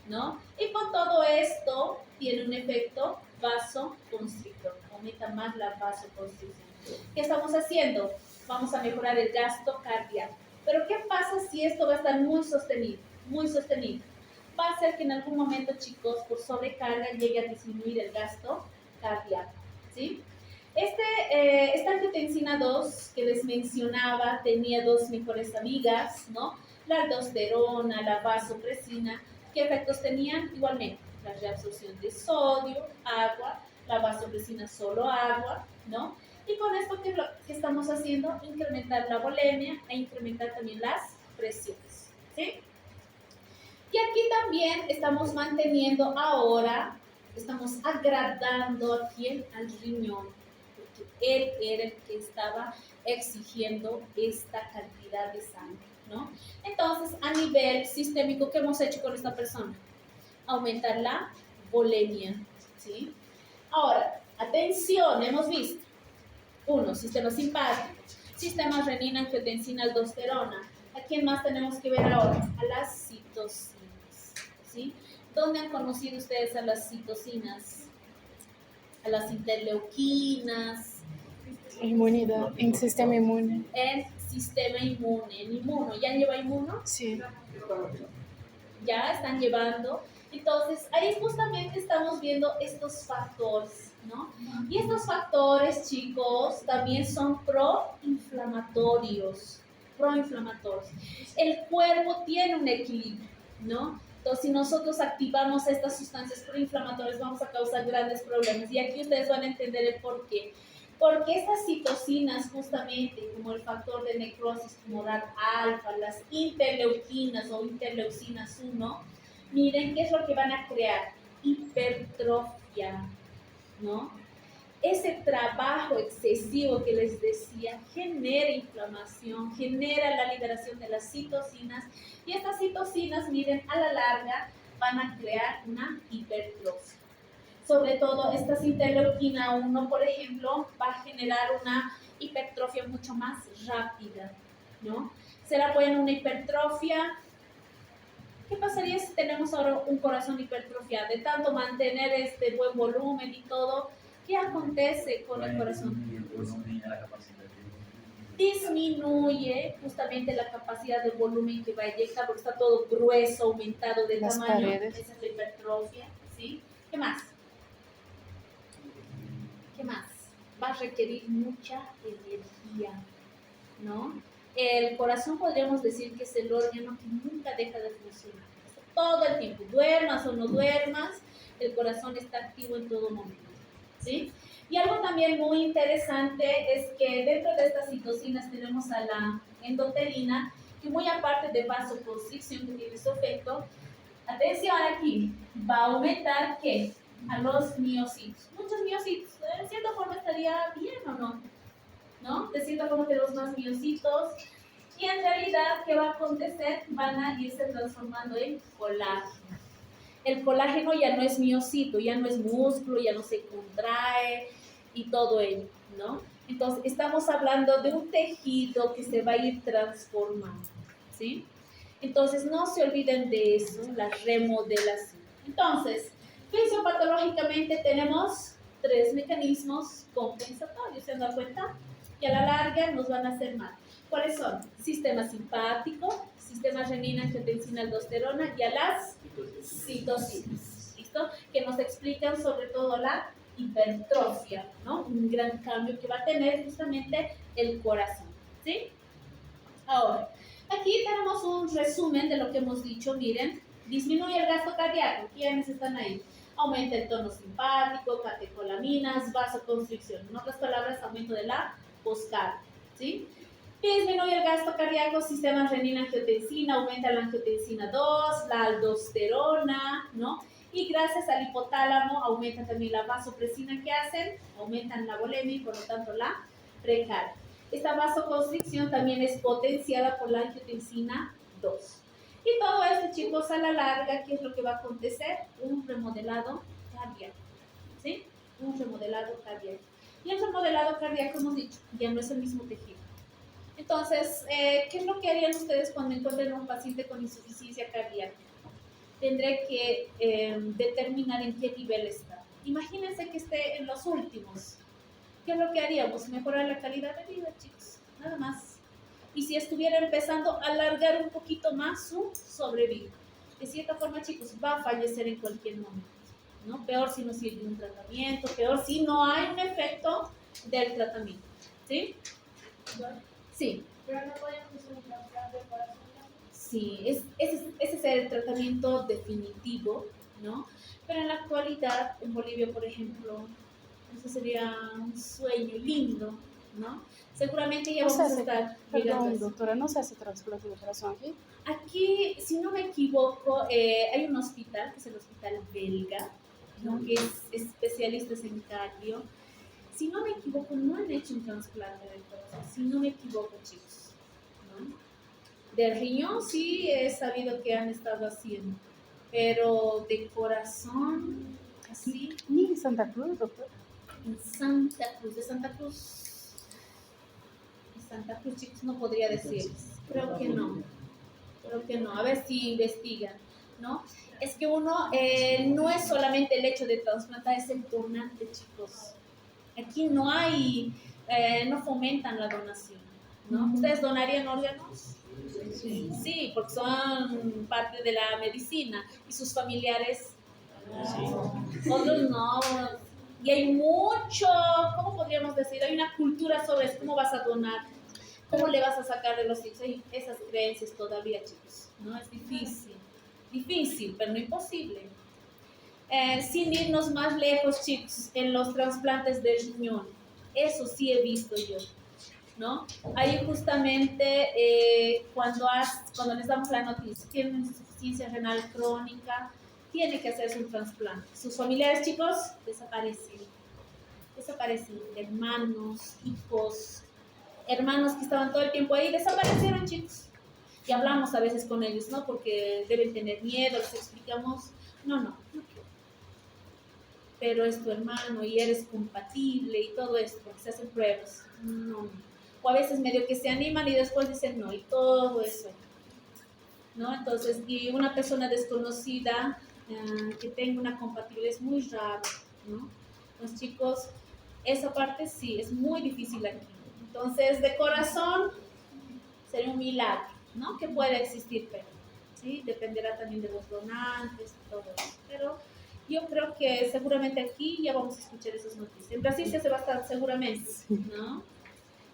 ¿no? Y con todo esto tiene un efecto vasoconstrictor, aumenta más la vasoconstricción. ¿Qué estamos haciendo? Vamos a mejorar el gasto cardíaco. Pero ¿qué pasa si esto va a estar muy sostenido? Muy sostenido. Va a ser que en algún momento, chicos, por sobrecarga llegue a disminuir el gasto cardíaco, ¿sí? Esta angiotensina 2 que les mencionaba tenía dos mejores amigas, ¿no? La aldosterona, la vasopresina. ¿Qué efectos tenían? Igualmente, la reabsorción de sodio, agua, la vasopresina solo agua, ¿no? Y con esto, ¿qué es lo que estamos haciendo? Incrementar la volemia e incrementar también las presiones, ¿sí? Y aquí también estamos manteniendo ahora, estamos agradando a quién, al riñón, porque él era el que estaba exigiendo esta cantidad de sangre, ¿no? Entonces, a nivel sistémico, ¿qué hemos hecho con esta persona? Aumentar la volemia, ¿sí? Ahora, atención, hemos visto, uno, sistema simpático, sistema renina, angiotensina, aldosterona. ¿A quién más tenemos que ver ahora? A las citocinas, ¿sí? ¿Dónde han conocido ustedes a las citocinas? A las interleuquinas. Inmunidad, en sistema inmune. En sistema inmune, en inmuno. ¿Ya lleva inmuno? Sí. Ya están llevando. Entonces, ahí justamente estamos viendo estos factores, ¿no? Y estos factores, chicos, también son proinflamatorios. Proinflamatorios. El cuerpo tiene un equilibrio, ¿no? Entonces, si nosotros activamos estas sustancias proinflamatorias, vamos a causar grandes problemas. Y aquí ustedes van a entender el por qué. Porque estas citocinas, justamente, como el factor de necrosis tumoral alfa, las interleuquinas o interleucinas 1, miren qué es lo que van a crear: hipertrofia, ¿no? Ese trabajo excesivo que les decía genera inflamación, genera la liberación de las citocinas, y estas citocinas, miren, a la larga van a crear una hipertrofia. Sobre todo esta interleuquina 1, por ejemplo, va a generar una hipertrofia mucho más rápida, ¿no? Será buena una hipertrofia. ¿Qué pasaría si tenemos ahora un corazón hipertrofiado? De tanto mantener este buen volumen y todo, ¿qué acontece con el corazón? Disminuye justamente la capacidad de volumen que va a inyectar, porque está todo grueso, aumentado de Las tamaño. paredes. Esa es la hipertrofia, ¿sí? ¿Qué más? ¿Qué más? Va a requerir mucha energía, ¿no? El corazón podríamos decir que es el órgano que nunca deja de funcionar. Todo el tiempo, duermas o no duermas, el corazón está activo en todo momento, ¿sí? Y algo también muy interesante es que dentro de estas citocinas tenemos a la endotelina, que muy aparte de vasoconstricción, que tiene su efecto, Atención aquí, va a aumentar ¿qué? A los miocitos. Muchos miocitos. De cierta forma estaría bien o no, ¿no? De cierta forma tenemos más miocitos. Y en realidad, ¿qué va a acontecer? Van a irse transformando en colágeno. El colágeno ya no es miocito, ya no es músculo, ya no se contrae y todo ello, ¿no? Entonces, estamos hablando de un tejido que se va a ir transformando, ¿sí? Entonces, no se olviden de eso, la remodelación. Entonces, fisiopatológicamente tenemos 3 mecanismos compensatorios, ¿se han dado cuenta? Que a la larga nos van a hacer mal. ¿Cuáles son? Sistema simpático, sistema renina-angiotensina-aldosterona y a las citocinas, ¿listo? Que nos explican sobre todo la hipertrofia, ¿no? Un gran cambio que va a tener justamente el corazón, ¿sí? Ahora, aquí tenemos un resumen de lo que hemos dicho, miren, disminuye el gasto cardíaco, ¿quiénes están ahí? Aumenta el tono simpático, catecolaminas, vasoconstricción, en otras palabras, aumento de la poscardia, ¿sí? Disminuye el gasto cardíaco, sistema renina-angiotensina, aumenta la angiotensina 2, la aldosterona, ¿no? Y gracias al hipotálamo aumenta también la vasopresina que hacen, aumentan la volemia y por lo tanto la precardia. Esta vasoconstricción también es potenciada por la angiotensina 2. Y todo esto, chicos, a la larga, ¿qué es lo que va a acontecer? Un remodelado cardíaco, ¿sí? Un remodelado cardíaco. Y el remodelado cardíaco, hemos dicho, ya no es el mismo tejido. Entonces, ¿qué es lo que harían ustedes cuando encuentren a un paciente con insuficiencia cardíaca? Tendré que determinar en qué nivel está. Imagínense que esté en los últimos. ¿Qué es lo que haríamos? Mejorar la calidad de vida, chicos, nada más. Y si estuviera empezando a alargar un poquito más su sobrevida. De cierta forma, chicos, va a fallecer en cualquier momento, ¿no? Peor si no sirve un tratamiento, peor si no hay un efecto del tratamiento, ¿sí? Sí. Pero no podemos hacer un trasplante de corazón. Sí, ese es el tratamiento definitivo, ¿no? Pero en la actualidad, en Bolivia, por ejemplo, eso sería un sueño lindo, ¿no? Seguramente ya No se vamos a hace, estar llegando a perdón, eso. doctora, ¿no se hace trasplante de corazón aquí? Aquí, si no me equivoco, hay un hospital, que es el Hospital Belga, ¿no? Que es especialistas en cardio. Si no me equivoco, no han hecho un trasplante de corazón, si no me equivoco, chicos, ¿no? Del riñón sí he sabido que han estado haciendo, pero de corazón, así, Ni en Santa Cruz, doctor. en Santa Cruz, de Santa Cruz, chicos, no podría decirles, creo que no, a ver si investigan, ¿no? Es que uno, no es solamente el hecho de trasplantar, es el donante, chicos. Aquí no hay, no fomentan la donación, ¿no? ¿Ustedes donarían órganos? Sí, porque son parte de la medicina y sus familiares, otros no. Y hay mucho, ¿cómo podríamos decir? Hay una cultura sobre eso, cómo vas a donar, cómo le vas a sacar de los hijos. Hay esas creencias todavía, chicos, ¿no? Es difícil, pero no imposible. Sin irnos más lejos, chicos, en los trasplantes de riñón, eso sí he visto yo, ¿no? Ahí justamente cuando les damos la noticia, tienen insuficiencia renal crónica, tiene que hacerse un trasplante. Sus familiares, chicos, desaparecen, hermanos, hijos, hermanos que estaban todo el tiempo ahí, desaparecieron, chicos. Y hablamos a veces con ellos, ¿no? Porque deben tener miedo, les explicamos, no, pero es tu hermano y eres compatible y todo esto, porque se hacen pruebas, no. O a veces medio que se animan y después dicen no, y todo eso, ¿no? Entonces, y una persona desconocida que tenga una compatibilidad es muy raro, ¿no? Los chicos, esa parte sí, es muy difícil aquí. Entonces, de corazón, sería un milagro, ¿no? Que pueda existir, pero, ¿sí? Dependerá también de los donantes y todo eso, pero yo creo que seguramente aquí ya vamos a escuchar esas noticias. En Brasil se hace bastante, seguramente, ¿no?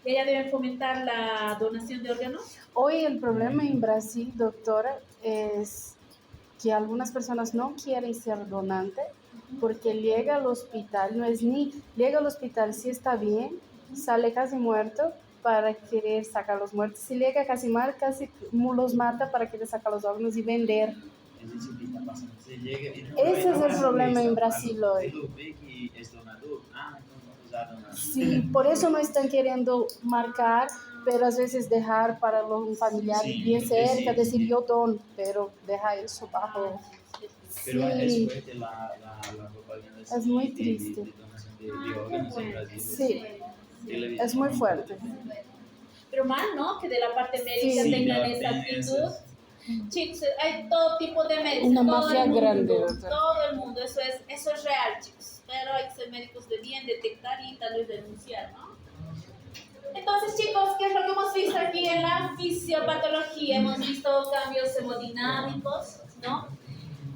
¿Y allá deben fomentar la donación de órganos? Hoy el problema en Brasil, doctora, es que algunas personas no quieren ser donante porque llega al hospital, no es ni, llega al hospital si está bien, sale casi muerto para querer sacar los muertos. Si llega casi mal, casi los mata para querer sacar los órganos y vender isso que está passando. Você chega e não Esse vai, é o problema em Brasil hoje. Você vê que é donador, então não usaram nada. Sí, por eso no están queriendo marcar, pero a veces dejar para un familiar Sí, bien cerca, sí, decir sí. yo dono, pero deja eso bajo. Pero es Sí, fuerte la propaganda Es muy de triste. donación de órganos en Brasil. Sí, Televisión. es muy fuerte. Pero mal, ¿no? Que de la parte médica Sí. tengan Sí, esa tienen actitud. esas- Chicos, hay todo tipo de médicos. Una todo mafia el mundo, grande, ¿verdad? todo el mundo, eso es real, chicos. Pero hay que ser médicos de bien, detectar y tal vez denunciar, ¿no? Entonces, chicos, ¿qué es lo que hemos visto aquí en la fisiopatología? Hemos visto cambios hemodinámicos, ¿no?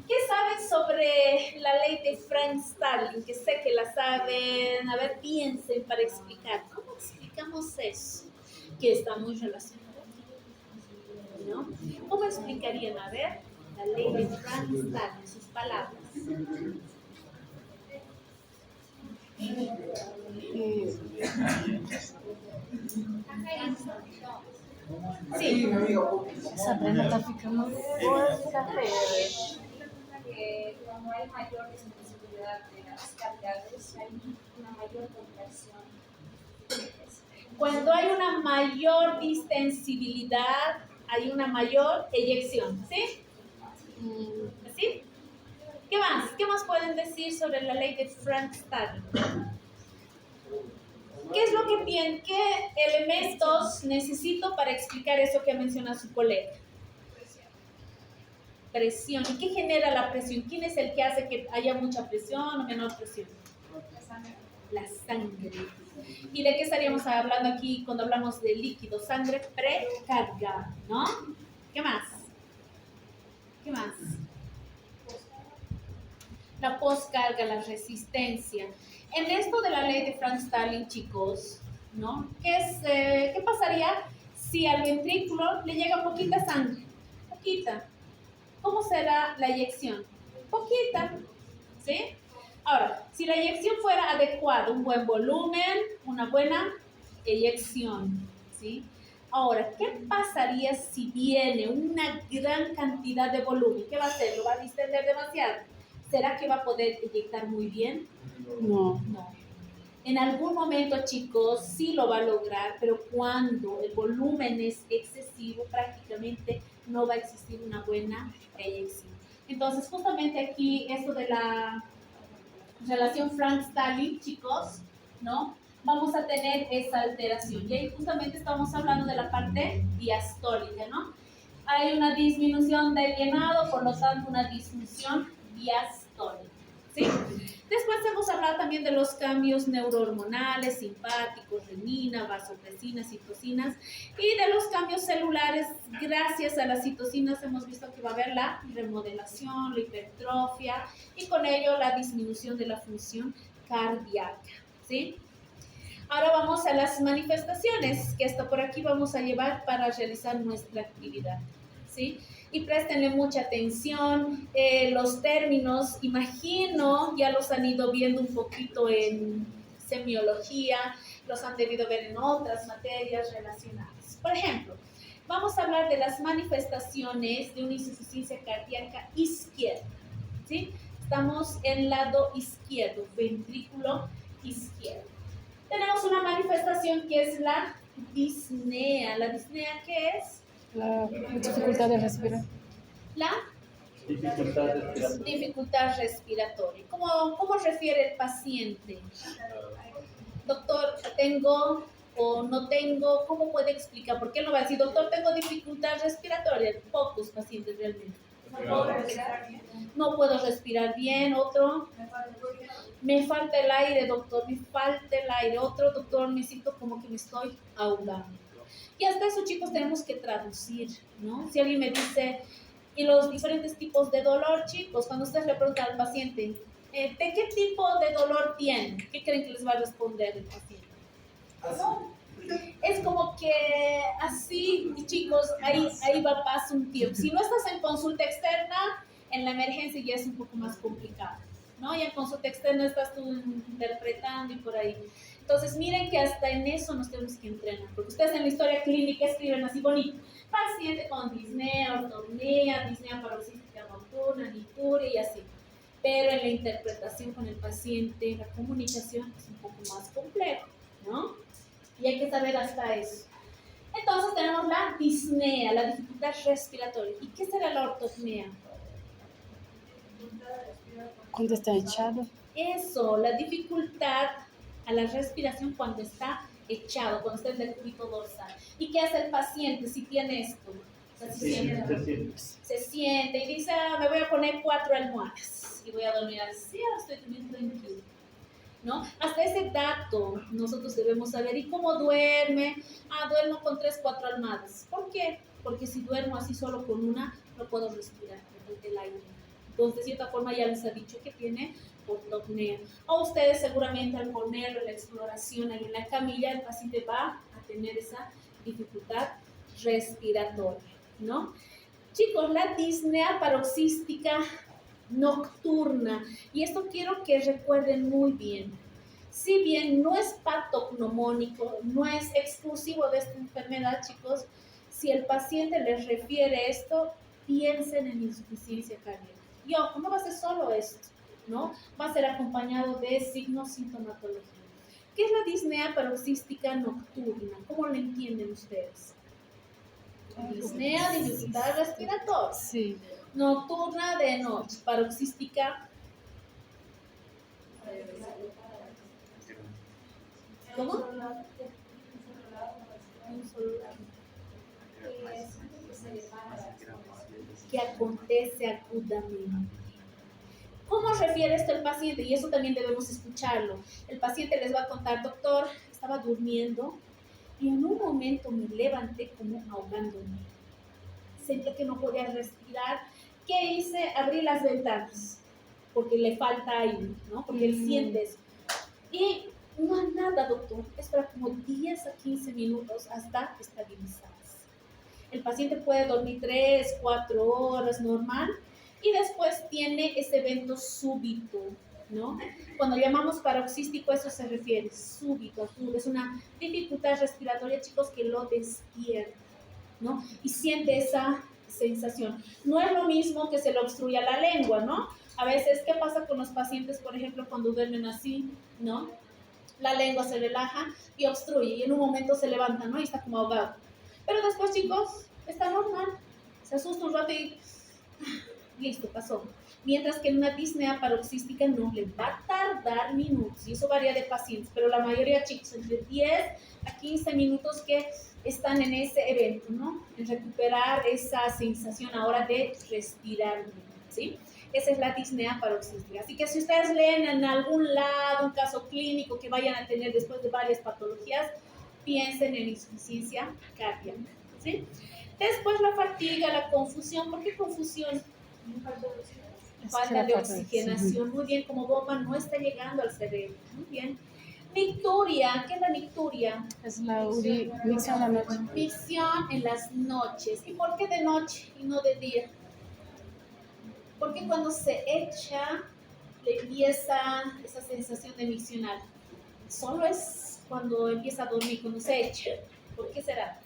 ¿Qué saben sobre la ley de Frank-Starling? Que sé que la saben. A ver, piensen para explicar. ¿Cómo explicamos eso? Que está muy relacionado, ¿no? ¿Cómo explicarían, a ver, la ley de Frank-Starling, sus palabras? Sí. Esa prenda está ficando fuerte. Que cuando hay mayor disponibilidad de las cavidades, hay una mayor contracción. Cuando hay una mayor distensibilidad, hay una mayor eyección, ¿sí? ¿Sí? ¿Qué más? ¿Qué más pueden decir sobre la ley de Frank-Starling? ¿Qué es lo que tienen? ¿Qué elementos necesito para explicar eso que menciona su colega? Presión. ¿Y qué genera la presión? ¿Quién es el que hace que haya mucha presión o menor presión? La sangre. ¿Y de qué estaríamos hablando aquí cuando hablamos de líquido? Sangre precargada, ¿no? ¿Qué más? ¿Qué más? La poscarga, la resistencia. En esto de la ley de Frank-Starling, chicos, ¿no? ¿Qué pasaría si al ventrículo le llega poquita sangre? Poquita. ¿Cómo será la eyección? Poquita, ¿sí? Ahora, si la eyección fuera adecuada, un buen volumen, una buena eyección, ¿sí? Ahora, ¿qué pasaría si viene una gran cantidad de volumen? ¿Qué va a hacer? ¿Lo va a distender demasiado? ¿Será que va a poder eyectar muy bien? No. No. En algún momento, chicos, sí lo va a lograr, pero cuando el volumen es excesivo, prácticamente no va a existir una buena eyección. Entonces, justamente aquí, esto de la relación Frank-Starling, chicos, ¿no? Vamos a tener esa alteración. Y ahí justamente estamos hablando de la parte diastólica, ¿no? Hay una disminución del llenado, por lo tanto, una disfunción diastólica, ¿sí? Después hemos hablado también de los cambios neurohormonales, simpáticos, renina, vasopresina, citocinas, y de los cambios celulares. Gracias a las citocinas hemos visto que va a haber la remodelación, la hipertrofia, y con ello la disminución de la función cardíaca, ¿sí? Ahora vamos a las manifestaciones, que hasta por aquí vamos a llevar para realizar nuestra actividad, ¿sí? Y préstenle mucha atención, los términos, imagino, ya los han ido viendo un poquito en semiología, los han debido ver en otras materias relacionadas. Por ejemplo, vamos a hablar de las manifestaciones de una insuficiencia cardíaca izquierda, ¿sí? Estamos en el lado izquierdo, ventrículo izquierdo. Tenemos una manifestación que es la disnea. ¿La disnea qué es? La dificultad de respirar. La Dificultad respiratoria. dificultad respiratoria. ¿Cómo refiere el paciente? Doctor, ¿tengo o no tengo? ¿Cómo puede explicar? ¿Por qué no va a decir, doctor, tengo dificultad respiratoria? Pocos pacientes realmente. No puedo respirar bien. Otro, me falta el aire, doctor, me falta el aire. Otro, doctor, me siento como que me estoy ahogando. Y hasta eso, chicos, tenemos que traducir, ¿no? Si alguien me dice, y los diferentes tipos de dolor, chicos, cuando ustedes le preguntan al paciente, ¿de qué tipo de dolor tienen? ¿Qué creen que les va a responder el paciente? Es como que así, chicos, ahí va paso un tiempo. Si no estás en consulta externa, en la emergencia ya es un poco más complicado, ¿no? Y en consulta externa estás tú interpretando y por ahí. Entonces, miren que hasta en eso nos tenemos que entrenar, porque ustedes en la historia clínica escriben así bonito, paciente con disnea, ortopnea, disnea paroxística nocturna, nicturia y así. Pero en la interpretación con el paciente, la comunicación es un poco más complejo, ¿no? Y hay que saber hasta eso. Entonces tenemos la disnea, la dificultad respiratoria. ¿Y qué será la ortopnea? Cuando está echado. Eso, la dificultad a la respiración cuando está echado, cuando está en el cúbito dorsal. ¿Y qué hace el paciente si tiene esto? O sea, se siente y dice, me voy a poner 4 almohadas y voy a dormir así, estoy también tranquilo, ¿no? Hasta ese dato nosotros debemos saber. ¿Y cómo duerme? Duermo con 3, 4 almohadas. ¿Por qué? Porque si duermo así solo con una, no puedo respirar el aire. Entonces, de cierta forma ya les ha dicho que tiene ortopnea. O ustedes seguramente al ponerlo en la exploración ahí en la camilla, el paciente va a tener esa dificultad respiratoria, ¿no? Chicos, la disnea paroxística nocturna, y esto quiero que recuerden muy bien, si bien no es patognomónico, no es exclusivo de esta enfermedad, chicos, si el paciente les refiere esto, piensen en insuficiencia cardíaca. Y ojo, no va a ser solo esto, ¿no? Va a ser acompañado de signos sintomatológicos. ¿Qué es la disnea paroxística nocturna? ¿Cómo lo entienden ustedes? Disnea, dificultad respiratoria. Sí. Nocturna de noche, paroxística. ¿Cómo? Un solo lado. Que acontece acutamente. ¿Cómo refiere esto el paciente? Y eso también debemos escucharlo. El paciente les va a contar, doctor, estaba durmiendo y en un momento me levanté como ahogándome. Sentí que no podía respirar. ¿Qué hice? Abrí las ventanas porque le falta aire, ¿no? Porque él siente eso. Y no nada, doctor. Espera como 10 a 15 minutos hasta estabilizarse. El paciente puede dormir 3, 4 horas normal y después tiene ese evento súbito, ¿no? Cuando llamamos paroxístico, eso se refiere, súbito, agudo. Es una dificultad respiratoria, chicos, que lo despierta, ¿no? Y siente esa sensación. No es lo mismo que se le obstruya la lengua, ¿no? A veces, ¿qué pasa con los pacientes, por ejemplo, cuando duermen así, ¿no? La lengua se relaja y obstruye y en un momento se levanta, ¿no? Y está como ahogado. Pero después, chicos, está normal. Se asusta un rato y listo, pasó. Mientras que en una disnea paroxística no le va a tardar minutos, y eso varía de pacientes, pero la mayoría, chicos, entre 10 a 15 minutos que están en ese evento, ¿no? En recuperar esa sensación ahora de respirar, ¿sí? Esa es la disnea paroxística. Así que si ustedes leen en algún lado un caso clínico que vayan a tener después de varias patologías, piensen en insuficiencia cardíaca, ¿sí? Después la fatiga, la confusión. ¿Por qué confusión? Falta de oxigenación. Muy bien, como bomba no está llegando al cerebro. Muy bien. Nicturia. ¿Qué es la nicturia? Es la micción en la noche. Micción en las noches. ¿Y por qué de noche y no de día? Porque cuando se echa, le empieza esa sensación de miccionar. Solo es cuando empieza a dormir, cuando se echa. ¿Por qué será?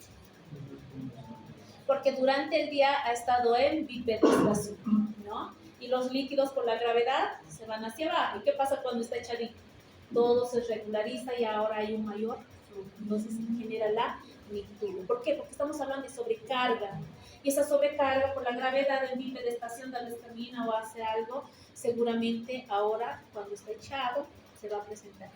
Porque durante el día ha estado en bipedestación, ¿no? Y los líquidos por la gravedad se van hacia abajo. ¿Y qué pasa cuando está echadito? Todo se regulariza y ahora hay un mayor flujo. Entonces se genera la nicturia. ¿Por qué? Porque estamos hablando de sobrecarga. Y esa sobrecarga por la gravedad en bipedestación tal vez camina o hace algo, seguramente ahora cuando está echado se va a presentar.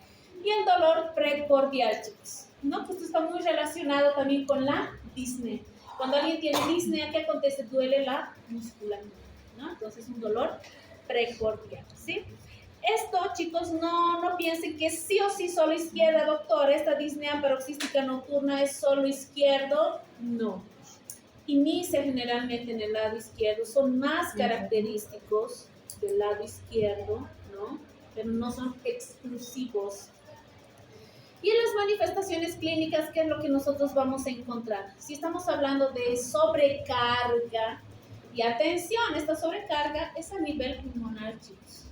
Y el dolor precordial, chicos, ¿no? Pues esto está muy relacionado también con la disnea. Cuando alguien tiene disnea, ¿qué acontece? Duele la musculatura, ¿no? Entonces, un dolor precordial, ¿sí? Esto, chicos, no piensen que sí o sí solo izquierda, doctor. Esta disnea paroxística nocturna es solo izquierdo. No. Inicia generalmente en el lado izquierdo. Son más característicos del lado izquierdo, ¿no? Pero no son exclusivos. Y en las manifestaciones clínicas, ¿qué es lo que nosotros vamos a encontrar? Si estamos hablando de sobrecarga, y atención, esta sobrecarga es a nivel pulmonar, chicos,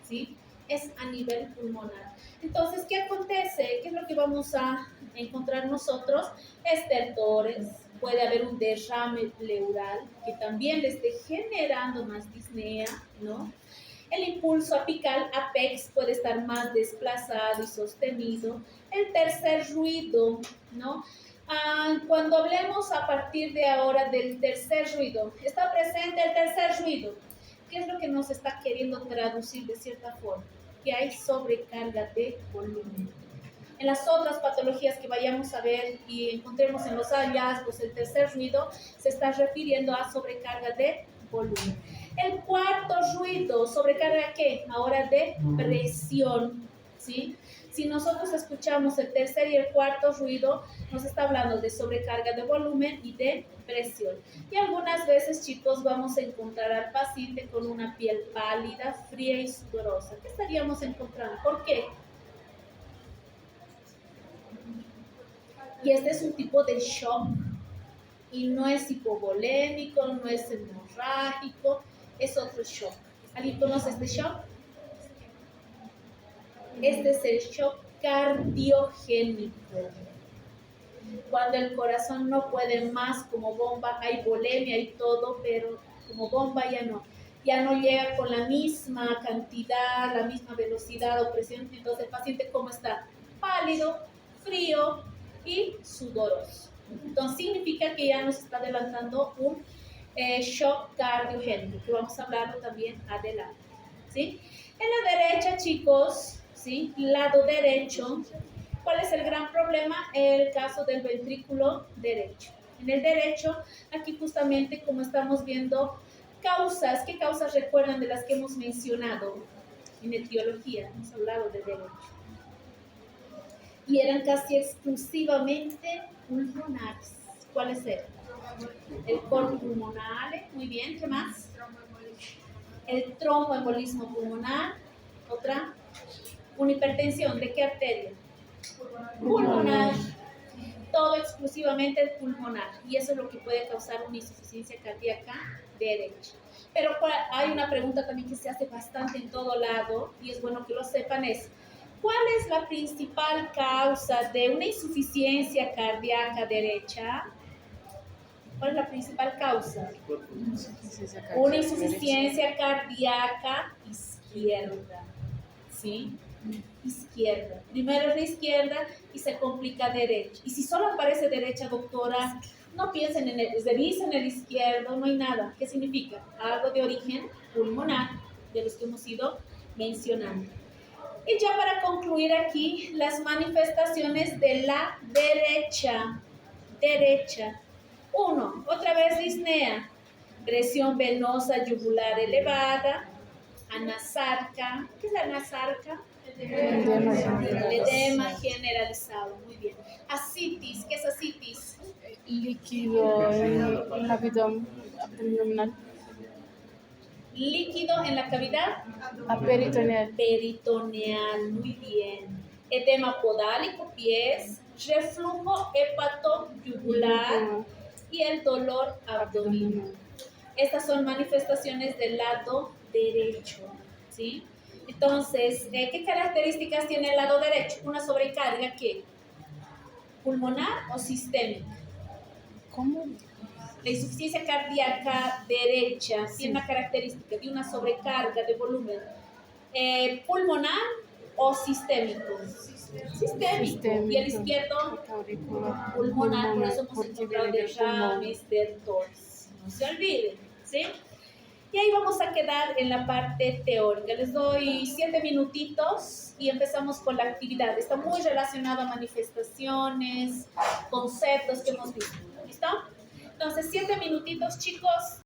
¿sí? es a nivel pulmonar. Entonces, ¿qué acontece? ¿Qué es lo que vamos a encontrar nosotros? Estertores, puede haber un derrame pleural que también le esté generando más disnea, ¿no? El impulso apical, apex, puede estar más desplazado y sostenido. El tercer ruido, ¿no? Cuando hablemos a partir de ahora del tercer ruido, está presente el tercer ruido. ¿Qué es lo que nos está queriendo traducir de cierta forma? Que hay sobrecarga de volumen. En las otras patologías que vayamos a ver y encontremos en los hallazgos, el tercer ruido se está refiriendo a sobrecarga de volumen. El cuarto ruido, ¿sobrecarga qué? Ahora de presión, ¿sí? Si nosotros escuchamos el tercer y el cuarto ruido, nos está hablando de sobrecarga de volumen y de presión. Y algunas veces, chicos, vamos a encontrar al paciente con una piel pálida, fría y sudorosa. ¿Qué estaríamos encontrando? ¿Por qué? Y este es un tipo de shock. Y no es hipovolémico, no es hemorrágico, es otro shock. ¿Alguien conoce este shock? Este es el shock cardiogénico. Cuando el corazón no puede más como bomba, hay volemia y todo, pero como bomba ya no. Ya no llega con la misma cantidad, la misma velocidad o presión. Entonces el paciente, ¿cómo está? Pálido, frío y sudoroso. Entonces significa que ya nos está adelantando un shock cardiogénico, que vamos a hablarlo también adelante, ¿sí? En la derecha, chicos, ¿sí? Lado derecho, ¿cuál es el gran problema? El caso del ventrículo derecho. En el derecho, aquí justamente como estamos viendo causas, ¿qué causas recuerdan de las que hemos mencionado en etiología? Hemos hablado de derecho. Y eran casi exclusivamente pulmonares. ¿Cuáles eran? El coro pulmonar, muy bien, ¿qué más? El tromboembolismo pulmonar, otra, una hipertensión, ¿de qué arteria? Pulmonar. Todo exclusivamente el pulmonar, y eso es lo que puede causar una insuficiencia cardíaca derecha. Pero hay una pregunta también que se hace bastante en todo lado, y es bueno que lo sepan, es ¿cuál es la principal causa de una insuficiencia cardíaca derecha? ¿Cuál es la principal causa? Una insuficiencia cardíaca izquierda, ¿sí? Izquierda. Primero es la izquierda y se complica derecha. Y si solo aparece derecha, doctora, no piensen en el, revisen el izquierdo, no hay nada. ¿Qué significa? Algo de origen pulmonar, de los que hemos ido mencionando. Y ya para concluir aquí, las manifestaciones de la derecha. Derecha. 1. Otra vez disnea. Presión venosa yugular elevada. Anasarca. ¿Qué es la anasarca? El edema generalizado. Muy bien. Ascitis. ¿Qué es ascitis? Líquido en el abdominal. Líquido en la cavidad Peritoneal. peritoneal, muy bien. Edema podálico, pies, reflujo hepatoyugular y el dolor abdominal. Estas son manifestaciones del lado derecho, ¿sí? Entonces, ¿qué características tiene el lado derecho? Una sobrecarga, ¿qué? ¿Pulmonar o sistémica? ¿Cómo? La insuficiencia cardíaca derecha tiene una característica de una sobrecarga de volumen pulmonar o sistémico. Sistémico. Y el izquierdo pulmonar, por eso hemos encontrado derrames, estertores. No se olviden, ¿sí? Y ahí vamos a quedar en la parte teórica. Les doy 7 minutitos y empezamos con la actividad. Está muy relacionado a manifestaciones, conceptos que hemos visto. ¿Listo? Entonces, 7 minutitos, chicos.